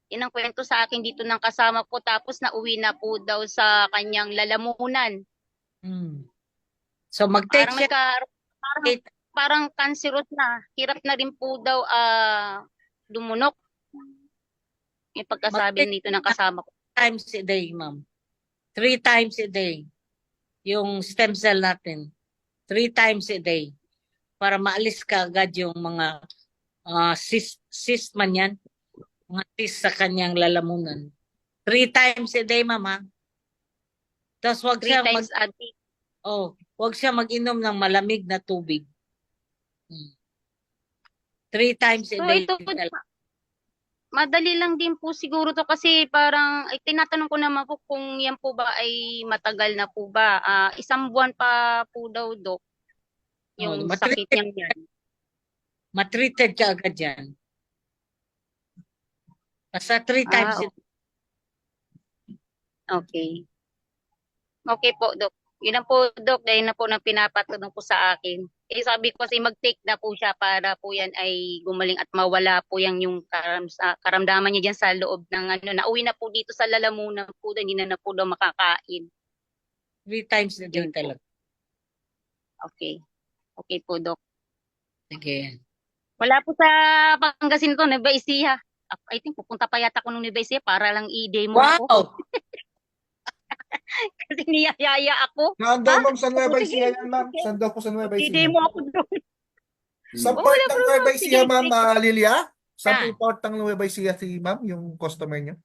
Yan ang kwento sa akin dito ng kasama ko, tapos nauwi na po daw sa kanyang lalamunan. So, mag-take Parang siya. parang cancerous na, hirap na rin po daw dumunok. Yung pagkasabi Mag-take nito ng kasama ko. times a day, ma'am. 3 times a day. Yung stem cell natin. 3 times a day. Para maalis ka agad yung mga cyst man yan. Mga cyst sa kanyang lalamunan. 3 times a day, mama. Tapos wag 3 siya times a day. wag siya mag-inom ng malamig na tubig. 3 times a So day. ito, madali lang din po siguro to kasi parang tinatanong ko naman po kung yan po ba ay matagal na po ba. Isang buwan pa po daw, Dok, yung sakit niyang yan. Matreated ka agad yan. Basta 3 times a day. Okay. Okay po, Dok. Yun lang po, Dok, dahil na po nang pinapatanong po sa akin. Sabi ko kasi mag-take na po siya para po yan ay gumaling at mawala po yung karamdaman niya dyan sa loob ng nauwi na po dito sa lalamunan po, hindi na po daw makakain. 3 times a day Yun po. talaga. Okay. Okay po, Dok. Sige. Wala po sa Pangasinan to, Nueva Ecija. I think pupunta pa yata ko nung Nueva Ecija para lang i-demo ako. Wow! Kasi niyayaya ako. Saan daw, Ma'am? Sa Nueva Sige. Ecija yan, Ma'am? Saan daw po sa Nueva Ecija? I-demo ako doon. Sa Oh, part wala ng problema. Nueva Ecija, Sige, Ma'am sige. Lilia? Saan po Ah. yung part ng Nueva Ecija si Ma'am, yung customer niyo?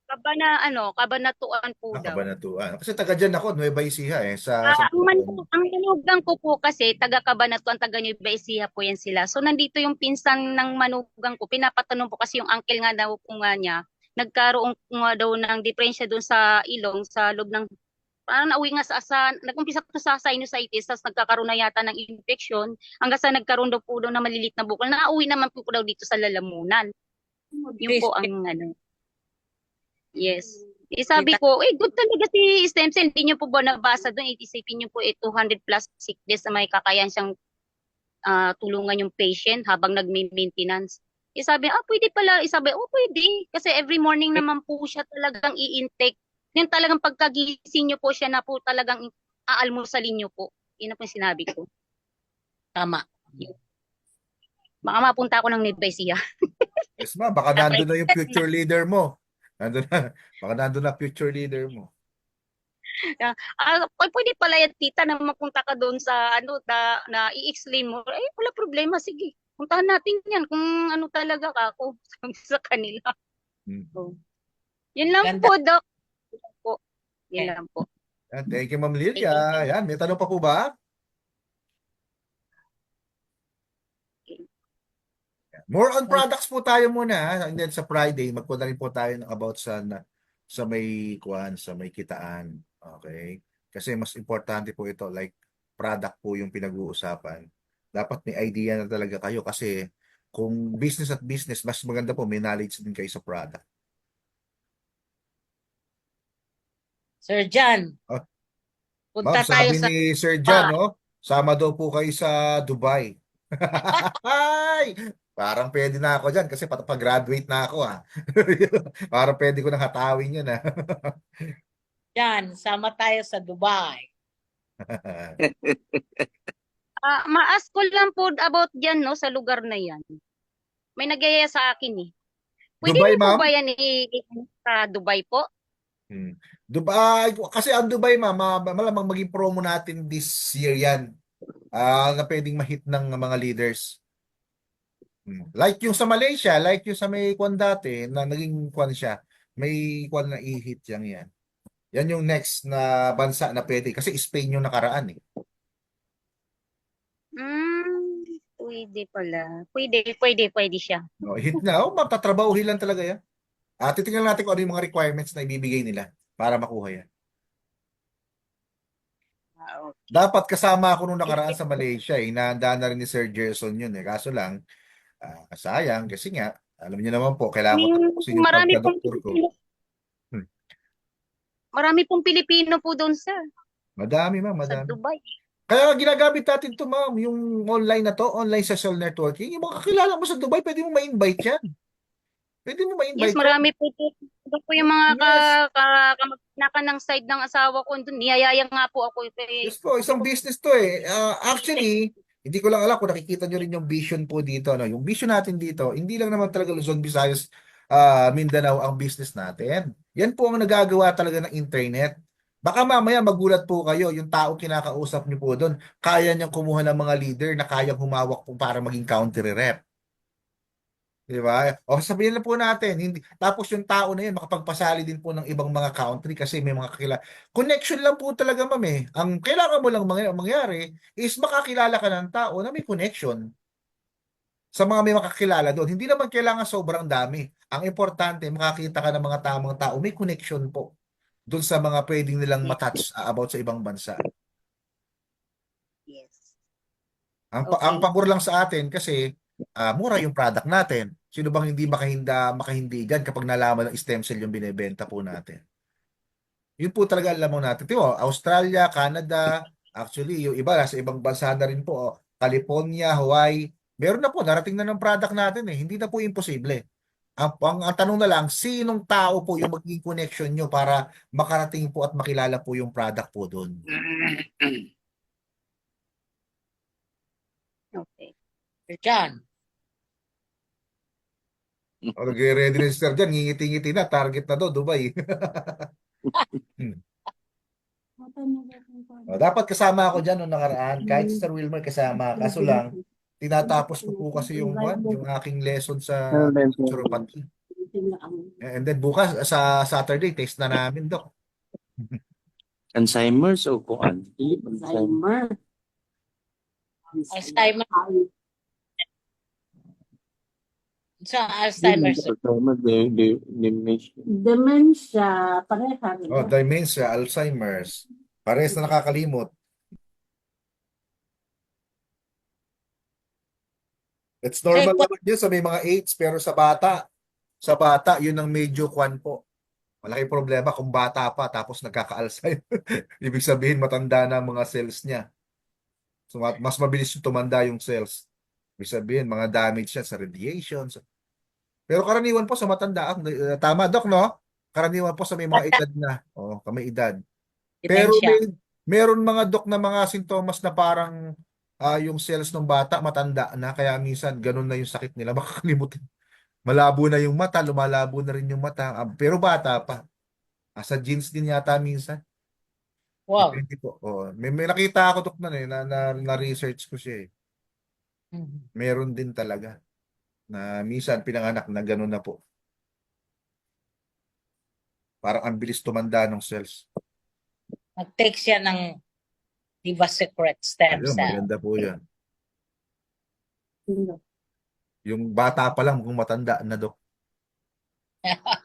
Kabanatuan po daw. Kabanatuan. Kasi taga dyan ako, Nueva Ecija Ang manugang ko po kasi, taga Cabanatuan, taga Nueva Ecija po yan sila. So, nandito yung pinsan ng manugang ko. Pinapatanong po kasi yung uncle nga daw po nga niya, nagkaroon nga daw ng diferensya doon sa ilong, sa loob ng, parang nauwi nga nag-umpisa po sa sinusitis, tapos nagkakaroon na yata ng infection, hanggang sa nagkaroon daw po daw na malilit na bukol. Nauwi naman po daw dito sa lalamunan. Yun po ang Yes. Sabi ko, good talaga si stem cell. Hindi nyo po ba nabasa doon? Isipin nyo po 200 plus sick days na may kakayan siyang tulungan yung patient habang nag-maintenance. Sabi, pwede pala. Sabi, pwede. Kasi every morning naman po siya talagang i-intake. Yung talagang pagkagising nyo po siya na po talagang aalmusalin nyo po. Yun na po yung sinabi ko. Tama. Baka mapunta ako ng Nueva Ecija. Yes, Ma'am. Baka nandun na yung future leader mo. Baka nandun na future leader mo. Pwede pala yan, tita, na mapunta ka doon sa na i-explain mo. Wala problema, sige. Puntahan natin yan kung ano talaga ako sa kanila. So, yun lang po, Doc. Yun lang po. Thank you, Ma'am Lilia. Yan, may tanong pa po ba? More on products po tayo muna, ha? And then sa Friday, magpunta rin po tayo ng about sa may kuan, sa may kitaan. Okay? Kasi mas importante po ito, like product po yung pinag-uusapan. Dapat may idea na talaga kayo kasi kung business at business, mas maganda po may knowledge din kayo sa product. Sir John, Ah, ma'am, punta tayo sabi sa ni Sir Jan, spa. no? Sama daw po kayo sa Dubai. Ay! Parang pwede na ako dyan kasi pag-graduate na ako, ha. Parang pwede ko nang hatawin yun, ha. John, sama tayo sa Dubai. Ma-ask ko lang po about dyan, no, sa lugar na yan. May nagyaya sa akin eh. Pwede Dubai, rin po ma'am? ba yan sa Dubai po? Dubai, kasi ang Dubai, ma'am, malamang maging promo natin this year yan. Na pwedeng ma-hit ng mga leaders. Like yung sa Malaysia, like yung sa may kwan dati, na naging kwan siya, may kwan na i-hit yan. Yan yung next na bansa na pwede. Kasi Spain yung nakaraan, eh. Pwede pala. Pwede siya. No, hit na. Oh, matatrabahuhin lang talaga yan. Titingnan natin kung ano yung mga requirements na ibibigay nila para makuha yan. Okay. Dapat kasama ako nung nakaraan sa Malaysia, eh. Inaanda na rin ni Sir Gerson yun, eh. Kaso lang, sayang kasi nga, alam niyo naman po, kailangan ko tapusin yung Marami pong pagka-doktor ko. Pilipino, marami pong Pilipino po doon Madami, ma'am, sa madami. Dubai. Kaya ginagamit natin to, ma'am, yung online na to, online social networking. Yung mga kakilala mo sa Dubai, pwede mo ma-invite yan. Pwede mo Yes, ma-invite yan. marami po doon po yung mga Yes. kamag-anak ng side ng asawa ko doon. Niyayaya nga po ako. Yes po, isang business to, eh. Actually, hindi ko lang alam kung nakikita nyo rin yung vision po dito. No? Yung vision natin dito, hindi lang naman talaga Luzon, Visayas, Mindanao ang business natin. Yan po ang nagagawa talaga ng internet. Baka mamaya magulat po kayo, yung tao kinakausap nyo po doon, kaya niyang kumuha ng mga leader na kayang humawak po para maging country rep. Di ba? O sabihin na po natin, hindi, tapos yung tao na yun, makapagpasali din po ng ibang mga country kasi may mga kakilala. Connection lang po talaga, ma'am, eh. Ang kailangan mo lang mangyari is makakilala ka ng tao na may connection sa mga may makakilala doon. Hindi naman kailangan sobrang dami. Ang importante, makakita ka ng mga tamang tao, may connection po doon sa mga pwedeng nilang matouch about sa ibang bansa. Yes. Ang Okay. pabor lang sa atin kasi mura yung product natin. Sino bang hindi makahindi dyan kapag nalaman ng stem cell yung binebenta po natin? Yun po talaga alam mo natin. Timo, Australia, Canada, actually yung iba sa ibang bansa na rin po, California, Hawaii, meron na po, narating na ng product natin, eh. Hindi na po imposible. Ang tanong na lang, sinong tao po yung magiging connection nyo para makarating po at makilala po yung product po doon? Okay. Sir John, O, nag-ready na si Sir dyan, ngingiti-ngiti na, target na do, Dubai. Hmm. Dapat kasama ako dyan nung nakaraan. Kahit si Sir Wilmer kasama. Kaso lang, tinatapos ko po kasi yung aking lesson sa naturopathy. And then bukas, sa Saturday, taste na namin, Dok. Alzheimer's o kuan? Alzheimer. Alzheimer. Sa Alzheimer, sir. Alzheimer, dementia. Dementia, pareha rin. Oh, dementia, Alzheimer's. Parehas na nakakalimot. It's normal Sir, naman yun sa may mga AIDS, pero sa bata, yun ang medyo kwan po. Malaki problema kung bata pa tapos nagkaka-Alzheimer. Ibig sabihin, matanda na ang mga cells niya. So, mas mabilis yung tumanda yung cells. Ibig sabihin, mga damage siya sa radiation. Pero karaniwan po sa matanda, tama, Dok, no? Karaniwan po sa may mga edad na. Oh, kami edad. Pero dementia. meron mga Dok na mga sintomas na parang yung cells ng bata matanda na kaya minsan ganun na yung sakit nila. Makakalimutan. Malabo na yung mata, lumalabo na rin yung mata. Pero bata pa. Sa genes din yata minsan. Wow. Depende po. Oh, may nakita ako, Dok, na research ko siya, eh. Meron din talaga na minsan pinanganak na gano'n na po. Parang ang bilis tumanda ng cells. Nag-take siya ng Diva Secret stem Ayun, cell. maganda po yan. Yung bata pa lang, kung matanda na, Dok.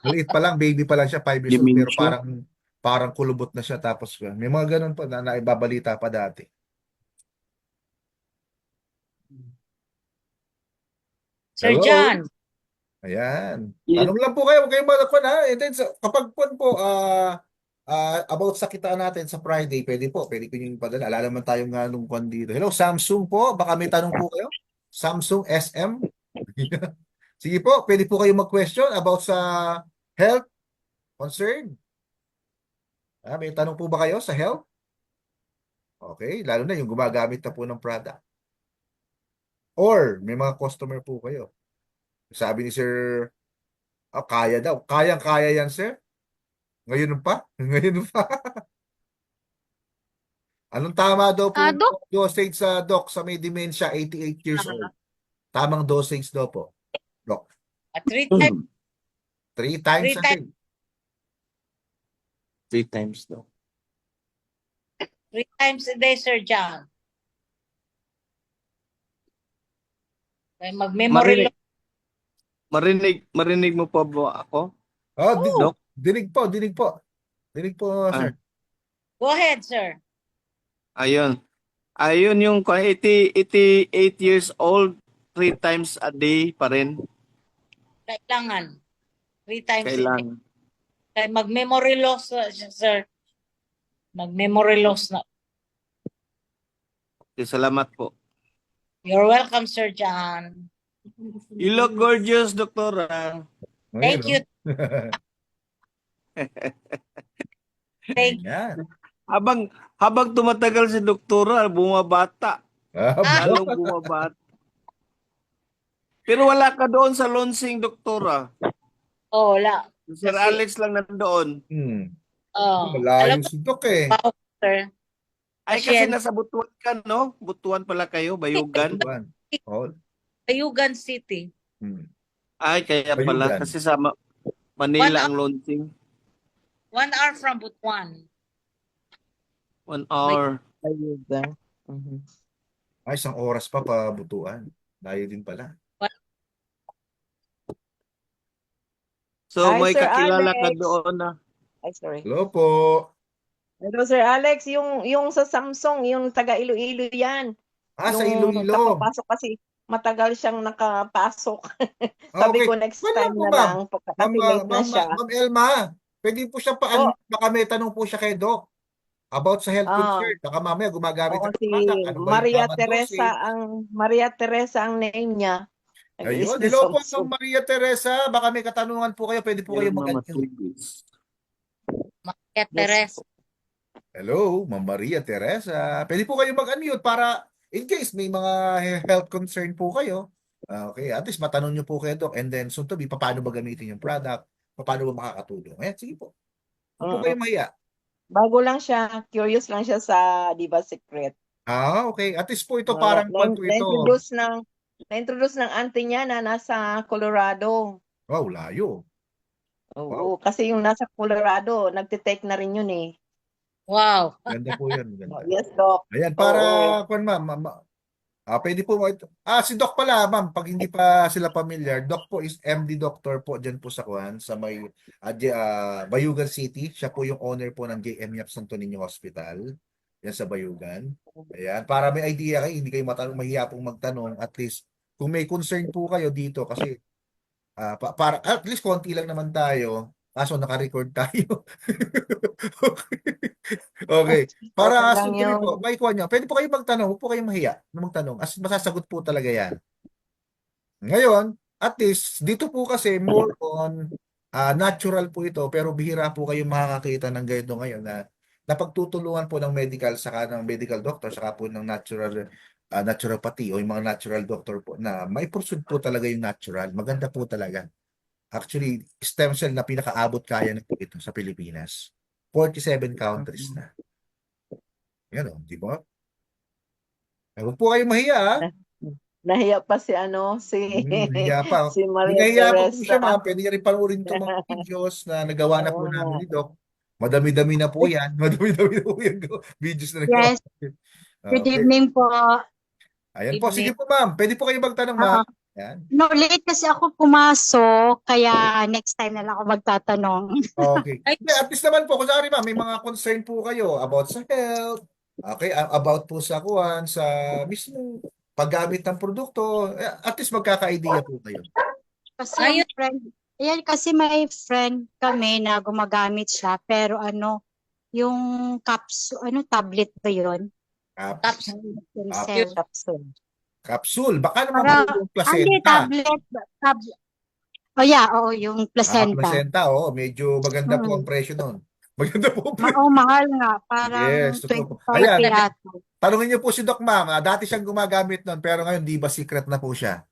Maliit pa lang, baby pa lang siya, 5 years old, pero Dementia. parang kulubot na siya. Tapos may mga ganun pa na naibabalita pa dati. Sir Hello? John, Ayan. Yes. Tanong lang po kayo, huwag kayong malakwan ha. And then, kapag po, about sa kitaan natin sa Friday, pwede ko yung padala. Alala naman tayo nga nung kwan dito. Hello, Samsung po. Baka may tanong po kayo? Samsung SM? Sige po, pwede po kayo mag-question about sa health concern. May tanong po ba kayo sa health? Okay, lalo na yung gumagamit na po ng product. Or may mga customer po kayo. Sabi ni Sir, kaya daw. Kayang-kaya yan, sir. Ngayon pa? Ngayon pa? Anong tama daw po Dok, dosage sa doc sa may dementia, 88 years old? Tamang dosage daw po, doc. 3 times, 3 times 3 a times, day. 3 times daw. 3 times a day, Sir John. Kaya mag-memory Marinig, marinig mo pa ba ako? Oh, Doc? dinig po, dinig po. Dinig po, sir. Go ahead, sir. Ayun. Ayun yung 88 years old, 3 times a day pa rin. Kailangan. 3 times a day. Kailangan. Kaya mag-memory loss, sir. Mag-memory loss na. Okay, salamat po. You're welcome, Sir John. You look gorgeous, Doktora. Thank you. Thank you. Ayan. Habang tumatagal si Doktora, bumabata. Lalong bumabata. Pero wala ka doon sa launching, Doktora. Oh, wala. Sir Kasi- Alex lang nandoon. Oh, Malayo alam si Doc eh. mo, sir. Ay, kasi Pasyente. nasa Butuan ka, no? Butuan pala kayo, Bayugan. Tuwan. Oh. Ayugan City. Ay, kaya pala. Bayugan. Kasi sa Manila ang launching. 1 hour from Butuan. 1 hour. Ayuda. Ay, 1 oras pa pabutuan. Layo din pala. So, Hi, may Sir kakilala ka Alex. doon na. Ay, sorry. Hello po. Hello, Sir Alex. Yung sa Samsung, yung taga Iloilo yan. Sa Yung Iloilo. kapapasok kasi matagal siyang nakapasok. Sabi Okay. ko next Wala time po, na ma'am. lang, kasi Ma'am, late na ma'am, siya. ma'am Elma, pwede po siya Oh. baka may tanong po siya kay Doc about sa health Ah. concern. Baka mamaya gumagamit Oo, ng si product. Ano ba yung Maria tamang Teresa dosage? Maria Teresa ang name niya. Ayun. Nag-iis Hello po, Samsung. Ma'am Maria Teresa. Baka may katanungan po kayo. Pwede po kayo mag-unmute. Matubis. Kaya Yes. Teres. Hello, Ma'am Maria Teresa. Pwede po kayo mag-unmute para in case may mga health concern po kayo. Okay, at least matanong nyo po kayo, Doc. And then soon to be, paano ba gamitin yung product? Paano ba makakatulong? Ayan, sige po. Huwag po kayo mahiya. Bago lang siya, curious lang siya sa Diva Secret. Okay. At least po ito parang kwan po ito. Na-introduce ng auntie niya na nasa Colorado. Wow, layo. Oo, kasi yung nasa Colorado, nagtitake na rin yun eh. Wow. Ganda po yan. Ganda. Yes, Doc. Ayan, para, Oo. kwan ma'am, pwede po, si Doc pala, ma'am, pag hindi pa sila familiar, Doc po is MD Doctor po dyan po sa kwan, sa may Bayugan City. Siya po yung owner po ng JM Yap Santo Niño Hospital. Yan sa Bayugan. Ayan, para may idea kayo, hindi kayo mahiya pong magtanong, at least, kung may concern po kayo dito, kasi, para, at least konti lang naman tayo, kaso naka-record tayo. Okay. Para Okay lang suntuloy yun. po, may kuha nyo. Pwede po kayo magtanong, huwag po kayo mahiya na magtanong. As masasagot po talaga yan. Ngayon, at least, dito po kasi more on natural po ito, pero bihira po kayo makakakita ng ganito ngayon na napagtutulungan po ng medical saka ng medical doctor saka po ng naturopathy o yung mga natural doctor po na may pursuit po talaga yung natural. Maganda po talaga. Actually, stem cell na pinakaabot kaya na po ito sa Pilipinas. 47 countries na. Yan o, di ba? Huwag po kayo mahiya, ha? Nahiya pa si Nahiya pa. si Maria Nahiya pa po Teresa. siya, ma'am. Pwede niya rin panoorin itong mga videos na nagawa na po namin ni Doc. Madami-dami na po yan. Madami-dami na po yan. Videos na nagawa. Yes. Good Okay. evening po. Ayan po. Evening. Sige po, ma'am. Pwede po kayo magtanong, ma'am. Yan. No, late kasi ako pumasok, kaya next time na lang ako magtatanong. Okay. Hindi, at least naman po, kunwari ma'am, may mga concern po kayo about sa health, okay, about po sa kuwan, sa mismo paggamit ng produkto, at least magkaka-idea po kayo. Kasi yung friend, ayan, kasi may friend kami na gumagamit siya, pero ano, yung tablet ba yun? Capsule. Capsule. Capsule. Baka naman Para, po yung hindi, placenta. tablet. Oh yeah, oo, yung placenta. Placenta, medyo maganda po ang presyo nun. Maganda po ang presyo. Mahal nga, parang Yes, totoo po. 25 Ayan, yata. tanungin niyo po si Doc Ma'am. Dati siyang gumagamit nun, pero ngayon di ba secret na po siya?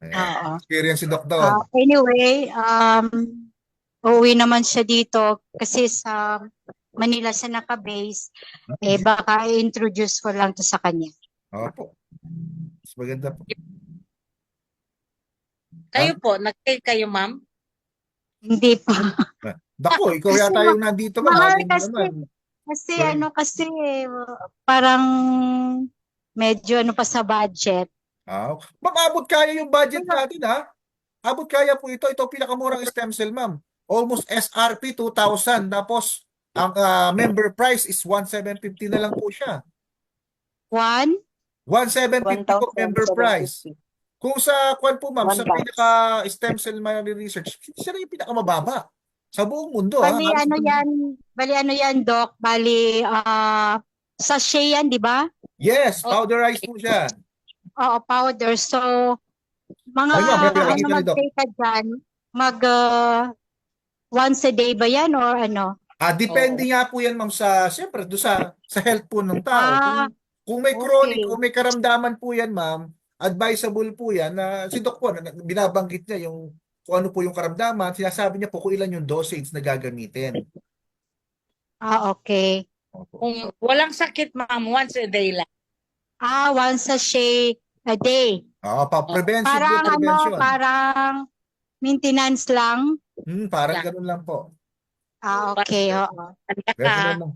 Ayan. Oo. Experience si Doc doon. Anyway, uuwi naman siya dito kasi sa Manila siya naka-base. Baka i-introduce ko lang to sa kanya. Opo. Mas maganda po. Kayo po, nag-take kayo, ma'am? Hindi pa. Dako, ikaw Kasi yata yung nandito, ma'am. mahal Sabi mo kasi. naman. Kasi Sorry. parang medyo pa sa budget. Ma'am, abot kaya yung budget natin, ha? Abot kaya po ito. Ito pinakamurang stem cell, ma'am. Almost SRP 2,000. Tapos, ang member price is 1,750 na lang po siya. 1,750 po member price. Kung sa kwan po, ma'am, sa pinaka-stem cell research, siya na yung pinakamababa sa buong mundo. Bali ano yan, Doc? Bali, sachet yan, di ba? Yes, powderized po siya. Oo, powder. So, mga nakikita ni Doc. mag-take ka dyan, once a day ba yan or ano? Depende nga po yan, ma'am, siyempre, sa health po ng tao. Kung may chronic, okay. kung may karamdaman po yan, ma'am, advisable po yan na si Doc po, binabanggit niya yung kung ano po yung karamdaman, sinasabi niya po kung ilan yung dosage na gagamitin. Okay. Opo. Kung walang sakit, ma'am, once a day lang. Once sachet a day. Prevention po, prevention. Parang maintenance lang. Parang ganun lang po. Okay, oo. Ganun lang.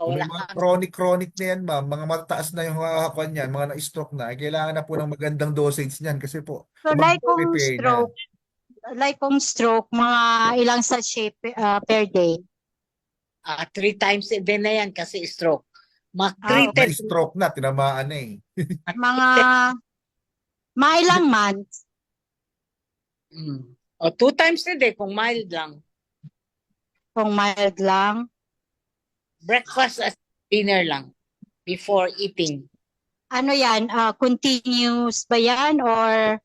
Kung may mga chronic na yan, ma'am, mga mataas na yung kwan niyan, mga na-stroke na, kailangan na po ng magandang dosage niyan kasi po, So like kung repair stroke, mga ilang sachet per day? 3 times a day na yan kasi stroke. na-stroke na, tinamaan na eh. Mga ilang months? 2 times a day kung mild lang. Kung mild lang? Breakfast at dinner lang before eating. Ano yan? Continuous ba yan? Or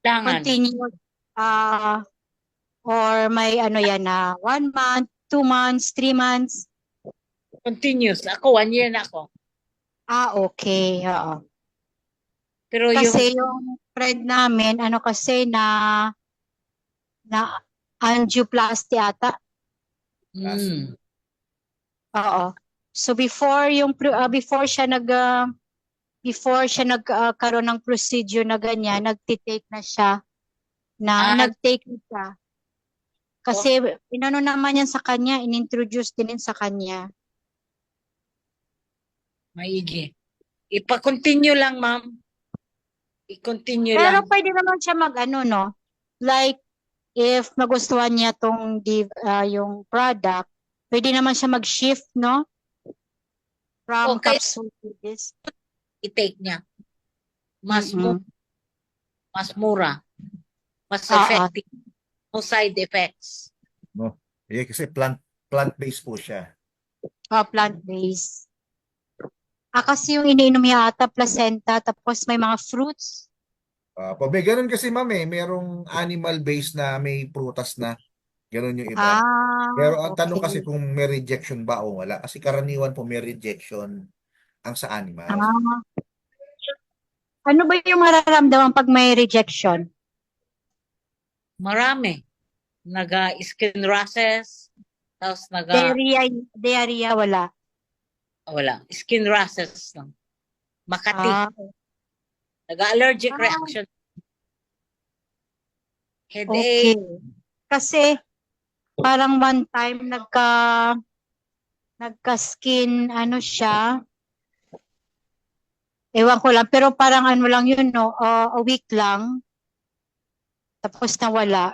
continuous? Or may 1 month, 2 months, 3 months? Continuous. Ako, 1 year na ako. Okay. Oo. Pero Kasi yung friend namin, kasi na angioplasty ata. Oo. So before siya nagkaroon ng procedure na ganyan, nagtitake na siya. Nagtake na siya. Kasi inano naman yan sa kanya, inintroduce din sa kanya. maigi. Ipa-continue lang, ma'am. I-continue Pero lang. pwede naman siya no? Like, if nagustuhan niya yung product, pwede naman siya mag-shift, no? From capsule to this. I-take niya. Mas mura. Mas effective. No side effects. No. Kasi plant-based po siya. Plant-based. Kasi yung iniinom niya ata, placenta, tapos may mga fruits. May ganun kasi, ma'am, merong animal-based na may prutas na. Ganun yung iba. Pero ang tanong kasi kung may rejection ba o wala. Kasi karaniwan po may rejection ang sa animal. Ano ba yung mararamdaman pag may rejection? Marami. Skin rashes. Tapos Diarrhea, wala. Wala. Skin rashes lang. Makati. Allergic reaction. Headache. Kasi parang one time nagka-skin siya. Ewan ko lang, pero parang lang yun, no? A week lang. Tapos nawala.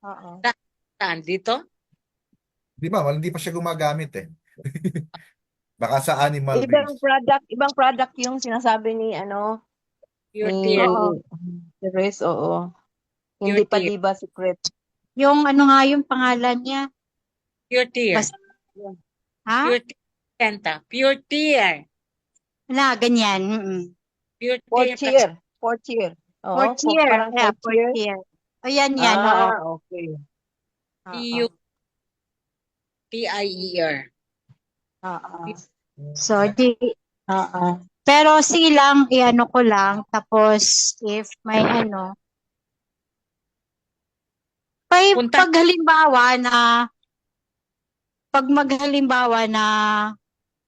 Oo. Saan? Dito? Di ba? Hindi pa siya gumagamit eh. Baka sa animal Ibang base. product yung sinasabi ni ano Pure ni tear. Oo. Grace, oo. Hindi Pure pa tear. Diva Secret. Yung ano nga yung pangalan niya? Pure tear. Basta, ha? Pure tear. Kenta. Pure tear. Wala, ganyan. Pure For tear. cheer. For cheer. For Oo, cheer. parang Yeah, for cheer. cheer. O yan, oo. Okay. Oo. P-I-E-R. Oo. So, oo. Pero sige lang, i-ano ko lang. Tapos, if may ano, Punta. pag maghalimbawa na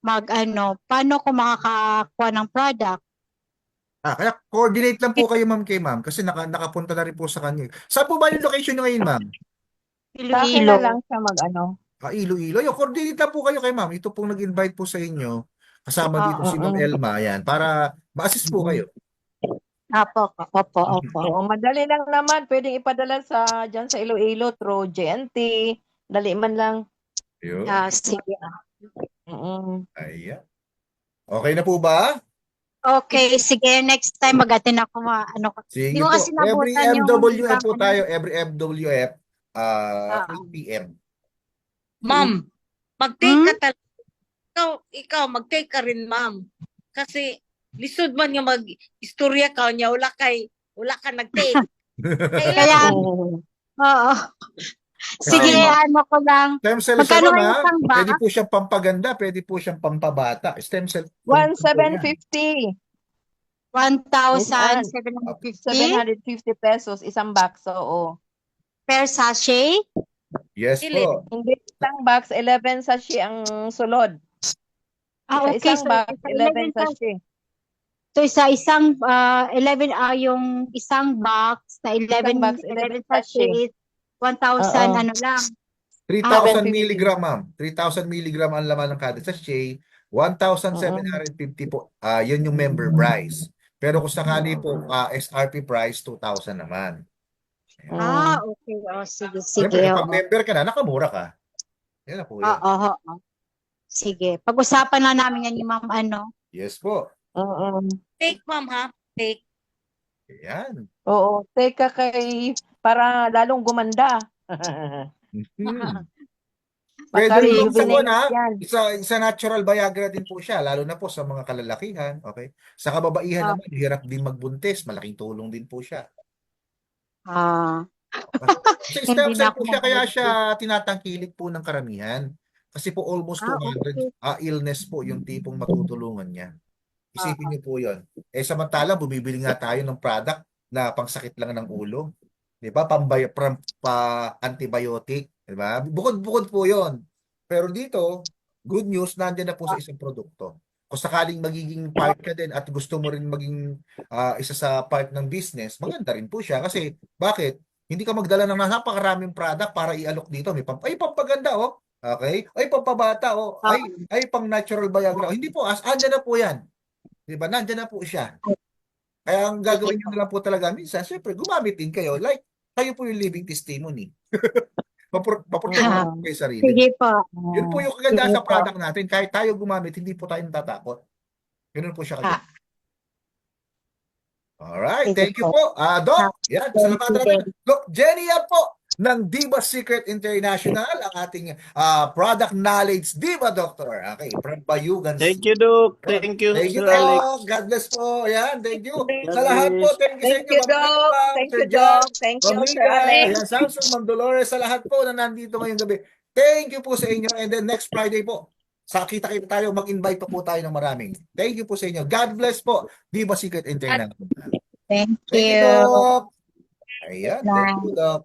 mag-ano, paano ko makakakuha ng product? Kaya coordinate lang po kayo ma'am kay ma'am kasi nakapunta na rin po sa kanya. Saan po ba yung location nyo ngayon ma'am? Sa akin Iloilo. na lang siya mag-ano. Iloilo. Yung coordinate lang po kayo kay ma'am. Ito pong nag-invite po sa inyo. Kasama dito si Ma'am Elma. Yan. Para ma-assist po kayo. Opo. Oo, madali lang naman. Pwedeng ipadala dyan sa Iloilo through GNT. Dali man lang. Yun. Sige. Mm-mm. Ayan. Okay na po ba? Okay, sige. Next time mag-attend ako. Sige Hindi ko po. kasi Every nabutan yung MWF ibang po tayo. Every MWF. 8 p.m. Ma'am, mag-take ka Hmm? talaga. Ikaw, mag-take ka rin, ma'am. Kasi, lisod man yung mag-istorya ka niya, wala ka nag-take. Kaya, Oo. oo. Sige, Kasi- ano ko lang. Stem cell Magkano salon nga yung ha. isang box? Pwede po siyang pampaganda. Pwede po siyang pampabata. Stem cell. 1,750. 1,750 750 pesos isang box. Oo. per sachet? Yes po. Hindi isang box, 11 sachet ang sulod. Sa Okay. isang So, box, isa 11 11 sa- sachet. so isa isang 11 yung isang box na 11 box, 11 sachet, 1,000 Oo. ano lang. 3,000 750. milligram, ma'am. 3,000 milligram ang laman ng kada sachet. 1,750 po. Yun yung member price. Pero kung sakali po, SRP price, 2,000 naman. Okay. Sige. Siyempre, Oo. pag member ka na, nakamura ka. Yan na po yun. Oo. Sige. Pag-usapan na namin yan yung ma'am Yes po. Oo. Take, ma'am, ha? Take. Yan. Oo. Teka para lalong gumanda. Mhm. Pwede rin yung sabon ha. Yan. Isa natural Viagra din po siya, lalo na po sa mga kalalakihan. Okay? Sa kababaihan naman, hirap din magbuntis. Malaking tulong din po siya. Kasi stem Hindi cell na po ako siya, kaya magbuntis. siya tinatangkilik po ng karamihan. Kasi po almost 200 illness po yung tipong matutulungan niya. Isipin niyo po yun. Samantala, bumibili nga tayo ng product na pangsakit lang ng ulo. Di ba? Pa-antibiotic. Di ba? Bukod-bukod po yun. Pero dito, good news, nandiyan na po sa isang produkto. Kung sakaling magiging part ka din at gusto mo rin maging isa sa part ng business, maganda rin po siya. Kasi, bakit? Hindi ka magdala ng napakaraming product para i-alok dito. Ay, pampaganda, oh. Okay? Ay, pampabata, oh. Ay, pang natural Viagra. Hindi po, andyan na po yan. Di ba? Nandiyan na po siya. Kaya ang gagawin nyo na lang po talaga minsan, syempre, gumamit din kayo. Like, kayo po yung living testimony. Paprotektahan po kayo sarili. Sige po. Yun po yung kaganda Sige sa po. product natin. Kahit tayo gumamit, hindi po tayo natatakot. Ganun po siya kaganda. Alright, Sige thank you po. po. Doc, yan, salamatan Sige. natin. Doc Jenny yan po ng Diva Secret International, ang ating product knowledge Diva Doctor. Okay, from Bayugan. Thank you, Doc. Thank you, Thank you, Sir Alex. Doc. God bless po. Yan, thank you. God Sa lahat po, bless. thank you sa Thank inyo. you, Ma'am Doc. Elma, Thank Sir you, Jan, Doc. Thank you, Ma'am Sir Rita, Alex. ayan, Samson, Ma'am Dolores, sa lahat po na nandito ngayong gabi. Thank you po sa inyo. And then next Friday po, kita tayo, mag-invite pa po tayo ng maraming. Thank you po sa inyo. God bless po. Diva Secret International. Thank Thank you, you. Doc. Ayan, thank you, Doc.